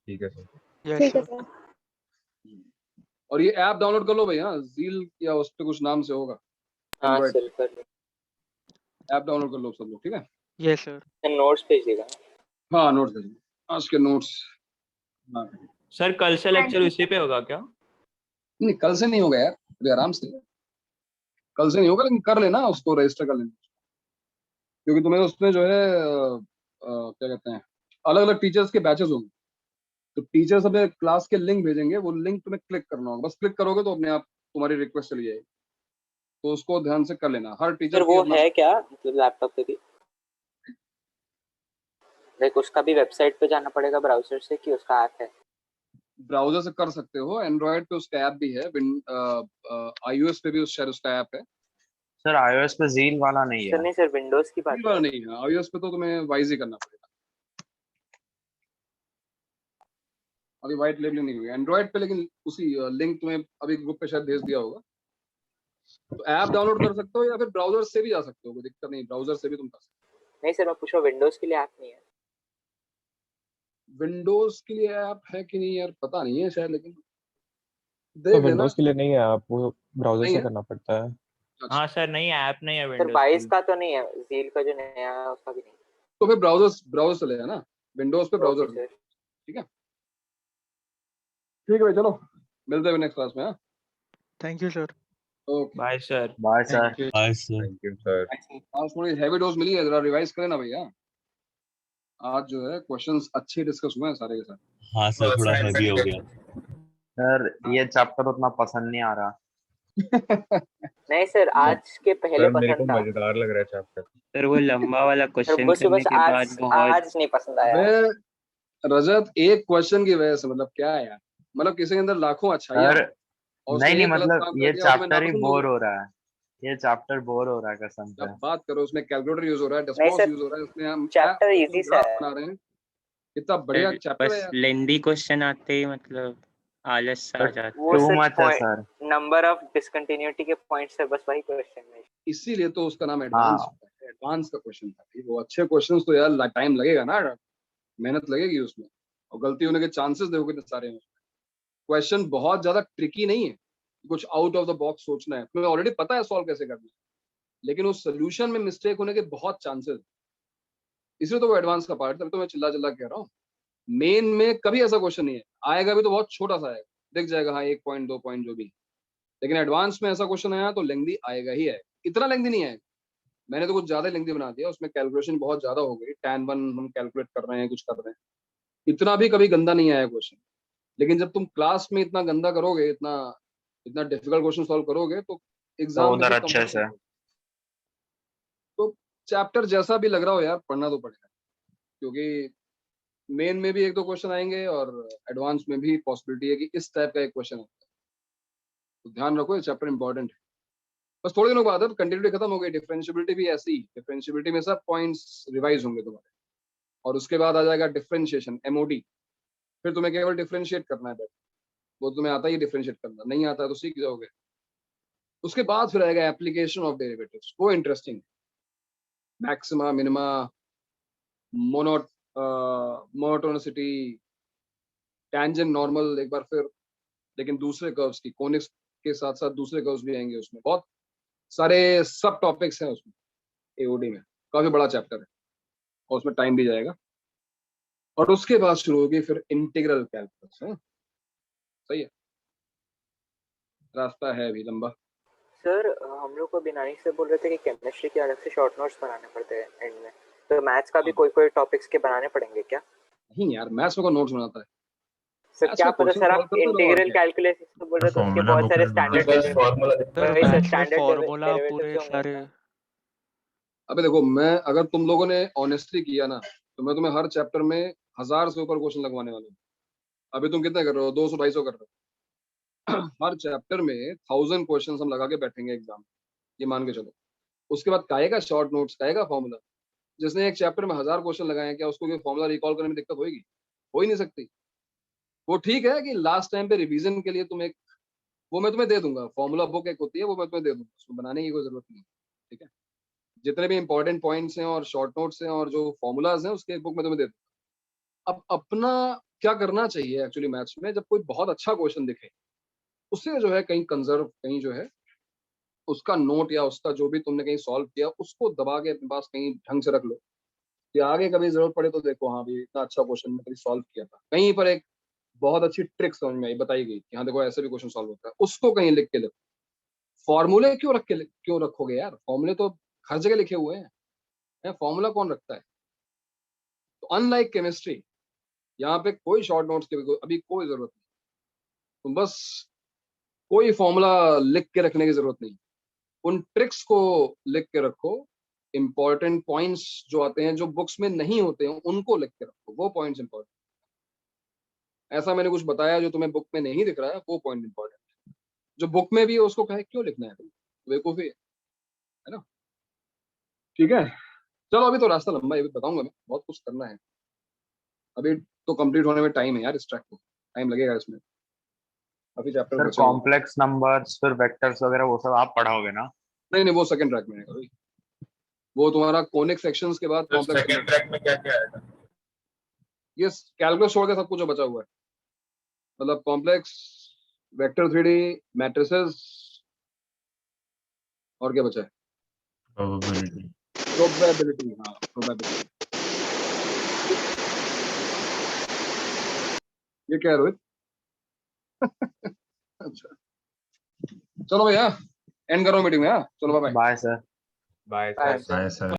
ठीक है सर। yes ठीक है sir सर और ये ऐप डाउनलोड कर लो भाई। हाँ, जील या उस पे कुछ नाम से होगा, हाँ Android सर कर ऐप डाउनलोड कर लो सब लोग। ठीक है, yes sir नोट्स भेजिएगा। हाँ नोट्स भेजो, आज के नोट्स। हाँ सर कल से लेक्चर उसी पे होगा क्या? नहीं, कल से नहीं होगा यार, अभी आराम से, कल से नहीं होगा, लेकिन कर लेना उसको, रजिस्टर कर लेना। क्योंकि तुम्हें उसमें जो है क्या कहते हैं, अलग अलग टीचर्स के बैचेस होंगे, तो टीचर्स अपने क्लास के लिंक भेजेंगे, वो लिंक तुम्हें क्लिक करना होगा। बस क्लिक करोगे तो अपने आप तुम्हारी रिक्वेस्ट चली जाएगी, तो उसको ध्यान से कर लेना। हर टीचर सर वो है क्या मतलब लैपटॉप पे भी, लाइक उसका भी वेबसाइट पे जाना पड़ेगा ब्राउजर से कि उसका ऐप है? ब्राउजर से कर सकते हो, एंड्रॉइड पे उसका ऐप भी है, iOS पे भी शायद उसका ऐप है। सर iOS पे जील वाला नहीं सर है। नहीं सर विंडोज की बात ये वाला नहीं है, iOS पे तो तुम्हें वाइज ही करना पड़ेगा, अभी वाइट लेबलिंग नहीं हुई एंड्रॉइड पे। लेकिन उसी लिंक तुम्हें अभी ग्रुप पे शायद भेज दिया होगा, तो ऐप डाउनलोड कर सकते हो या फिर ब्राउजर से भी जा सकते हो, कोई दिक्कत नहीं, ब्राउजर से भी तुम कर सकते नहीं सर, मैं पूछ रहा हूँ विंडोज के लिए ऐप नहीं है। विंडोज के लिए ऐप है कि नहीं यार, पता नहीं है शायद, लेकिन तो देख लेना। विंडोज के लिए नहीं है, आपको ब्राउजर नहीं से है? करना पड़ता है। अच्छा, हाँ सर, नहीं ऐप नहीं है सर विंडोज 22 की। का तो नहीं है, जील का जो नया है उसका भी नहीं। तो फिर ब्राउजर चलेगा ना, विंडोज पे ओके ब्राउजर। सर। ठीक है, ठीक है भाई, चलो मिलते हैं नेक्स्ट क्लास में। हाँ, thank you sir. Okay. Bye sir. Bye sir. Thank you. Bye sir. Thank you sir. आज थोड़ी हैवी डोज मिली है, जरा रिवाइज करें ना भैया। आज जो है क्वेश्चंस अच्छे डिस्कस हुए हैं सारे के सारे। हाँ सर, थोड़ा हैवी हो गया। सर ये चैप्टर उतना पसंद नहीं आ रहा। नहीं सर, आज के पहले सर मेरे को पसंद था मजेदार लग रहा है चैप्टर। सर वो लंबा वाला सर, क्वेश्चन बस करने के बाद आज बहुत आज नहीं पसंद आया। मैं रजत, एक क्वेश्चन की वजह से मतलब क्या है यार, मतलब किसी के अंदर लाखों अच्छाइयाँ सर हो और नहीं उसने नहीं, एक गलत मतलब काम ये कर दिया और तुम्हें चैप्टर ही नापसंद हो बोर गया। हो रहा है। ये चैप्टर बोर हो रहा है कसम से। अब बात करो, उसमें कैलकुलेटर यूज हो रहा है, नहीं डेस्कटॉप सर, यूज हो रहा है, उसमें हम चैप्टर इजी सा ग्राफ है। बना रहे हैं। कितना बढ़िया सर चैप्टर है बस यार। लेंदी क्वेश्चन आते ही मतलब आलस सा आ जाता वो टू सिर्फ मच है सर। नंबर ऑफ डिसकंटिन्यूटी के पॉइंट्स है, बस वही क्वेश्चन है। इसीलिए तो उसका नाम एडवांस हाँ होता है, एडवांस का क्वेश्चन था भाई। वो अच्छे क्वेश्चंस तो यार टाइम लगेगा ना, मेहनत लगेगी उसमें, और गलती होने के चांसेस देखो कितने सारे हैं। क्वेश्चन बहुत ज्यादा ट्रिकी नहीं है, कुछ आउट ऑफ द बॉक्स सोचना है, तुम्हें ऑलरेडी पता है सॉल्व कैसे करना है, लेकिन उस सोल्यूशन में मिस्टेक होने के बहुत चांसेस। इसलिए तो वो एडवांस का पार्ट है, तो मैं चिल्ला चिल्ला कह रहा हूँ। मेन में कभी ऐसा क्वेश्चन नहीं है, आएगा भी तो बहुत छोटा सा आएगा, दिख जाएगा हाँ 1 पॉइंट 2 पॉइंट जो भी। लेकिन एडवांस में ऐसा क्वेश्चन आया तो लेंदी आएगा ही है। इतना लेंदी नहीं आएगा, मैंने तो कुछ ज्यादा लेंदी बना दिया, उसमें कैलकुलेशन बहुत ज्यादा हो गई, tan 1 हम कैलकुलेट कर रहे हैं, कुछ कर रहे हैं। इतना भी कभी गंदा नहीं आया क्वेश्चन। लेकिन जब तुम क्लास में इतना गंदा करोगे, इतना इतना डिफिकल्ट क्वेश्चन सॉल्व करोगे, तो तो एग्जाम में उधर फिर अच्छे से। कंफर्टेबल। तो चैप्टर जैसा भी लग रहा हो यार, पढ़ना तो पड़ेगा, क्योंकि मेन में भी 1 2 क्वेश्चन आएंगे और एडवांस में भी पॉसिबिलिटी है कि इस टाइप का एक क्वेश्चन आता है। तो ध्यान रखो, ये चैप्टर इंपॉर्टेंट है। बस थोड़े दिनों बाद अब कंटिन्यूटी खत्म हो गई, डिफरेंशियबिलिटी भी ऐसी, डिफरेंशियबिलिटी में सब पॉइंट्स रिवाइज होंगे तुम्हारे, और उसके बाद आ जाएगा डिफरेंशिएशन, एमओडी। फिर तुम्हें केवल डिफरेंशिएट करना है बस, वो तुम्हें आता ही डिफरेंशिएट करना, नहीं आता है तो सीख जाओगे। उसके बाद फिर आएगा एप्लीकेशन ऑफ डेरिवेटिव्स, वो interesting. Maxima, minima, mono monotonicity, tangent, normal एक बार फिर, लेकिन दूसरे कर्व्स की, कोनिक्स के साथ साथ दूसरे कर्व्स भी आएंगे उसमें। बहुत सारे सब टॉपिक्स हैं उसमें, एओडी में काफी बड़ा चैप्टर है, और उसमें टाइम भी जाएगा। और उसके बाद शुरू होगी फिर इंटीग्रल कैलकुलस है। सही है, रास्ता है अभी लंबा। सर हम लोग को बिनानी से बोल रहे थे कि केमिस्ट्री के अलग से शॉर्ट नोट्स बनाने पड़ते हैं एंड में, तो मैथ्स का भी कोई कोई टॉपिक्स के बनाने पड़ेंगे क्या? नहीं यार, मैथ्स में को नोट्स बनाता है, सर मैथ्स क्या में पता क्वेश्चन सर, सॉल्व आप करते रहो और इंटीग्रल क्या। कैलकुलस तो बोल रहे थे, उसके फॉर्मूला बहुत बुक सारे में बना स्टैंडर्ड बस फॉर्मूला। सर वही सर मैथ्स में स्टैंडर्ड फॉर्मूला डेरिवेटिव्स पूरे होंगे सारे। क्या? अबे देखो, मैं अगर तुम लोगों ने ऑनेस्टली किया ना, तो मैं तुम्हें हर चैप्टर में 1000 से ऊपर क्वेश्चन लगवाने वाला हूँ। अभी तुम कितने कर रहे हो, 200 250 कर रहे हो। हर चैप्टर में 1000 क्वेश्चन हम लगा के बैठेंगे एग्जाम, ये मान के चलो। उसके बाद काएगा शॉर्ट नोट्स, काएगा फॉर्मूला। जिसने एक चैप्टर में 1000 क्वेश्चन लगाए हैं, क्या उसको कोई फॉर्मूला रिकॉल करने में दिक्कत होगी? हो ही नहीं सकती। वो ठीक है कि लास्ट टाइम पे रिवीजन के लिए तुम एक, वो मैं तुम्हें दे दूंगा, फॉर्मूला बुक एक होती है, वो मैं तुम्हें दे दूंगा, उसको बनाने की कोई जरूरत नहीं है। ठीक है, जितने भी इंपॉर्टेंट पॉइंट्स हैं और शॉर्ट नोट्स हैं और जो फॉर्मूलाज हैं, उसके एक बुक में तुम्हें दे दूंगा। अब अपना क्या करना चाहिए एक्चुअली मैथ्स में, जब कोई बहुत अच्छा क्वेश्चन दिखे, उससे जो है कहीं कंजर्व, कहीं जो है उसका नोट या उसका जो भी तुमने कहीं सॉल्व किया, उसको दबा के अपने पास कहीं ढंग से रख लो, कि आगे कभी जरूरत पड़े तो देखो हाँ भी इतना अच्छा क्वेश्चन मैं कभी सॉल्व किया था, कहीं पर एक बहुत अच्छी ट्रिक समझ में आई, बताई गई कि हाँ देखो ऐसे भी क्वेश्चन सॉल्व होता है, उसको कहीं लिख के लिखो। फॉर्मूले क्यों रखोगे यार, फॉर्मूले तो हर जगह लिखे हुए हैं, फॉर्मूला कौन रखता है? तो अनलाइक केमिस्ट्री, यहाँ पे कोई शॉर्ट नोट्स की अभी कोई जरूरत नहीं। तुम बस कोई फॉर्मूला लिख के रखने की जरूरत नहीं, उन ट्रिक्स को लिख के रखो। इंपॉर्टेंट पॉइंट्स जो आते हैं, जो बुक्स में नहीं होते हैं, उनको लिख के रखो, वो पॉइंट्स इंपॉर्टेंट। ऐसा मैंने कुछ बताया जो तुम्हें बुक में नहीं दिख रहा है, वो पॉइंट इंपॉर्टेंट है। जो बुक में भी है उसको कहे क्यों लिखना है, बेवकूफी है ना। ठीक है, चलो अभी तो रास्ता लंबा है, अभी बताऊंगा मैं, बहुत कुछ करना है अभी। तो कंप्लीट होने में टाइम है यार, इस ट्रैक को टाइम लगेगा इसमें, अभी चैप्टर सर बचे हुए हैं। कॉम्प्लेक्स नंबर्स फिर वेक्टर्स वगैरह वो सब आप पढ़ाओगे ना? नहीं नहीं, वो सेकंड ट्रैक में आएगा भाई, वो तुम्हारा कोनिक सेक्शंस के बाद कॉम्प्लेक्स सेकंड ट्रैक में क्या क्या आएगा? ये कैलकुलस छोड़ के सब कुछ जो बचा हुआ है, मतलब कॉम्प्लेक्स, वेक्टर 3D, मैट्रिसेस, और क्या बचा है? प्रोबेबिलिटी। प्रोबेबिलिटी। हाँ, प्रोबेबिलिटी। ये क्या है रोहित? अच्छा, चलो भैया एंड करो मीटिंग में। हाँ चलो, bye bye. Bye sir. Bye Bye, sir. sir.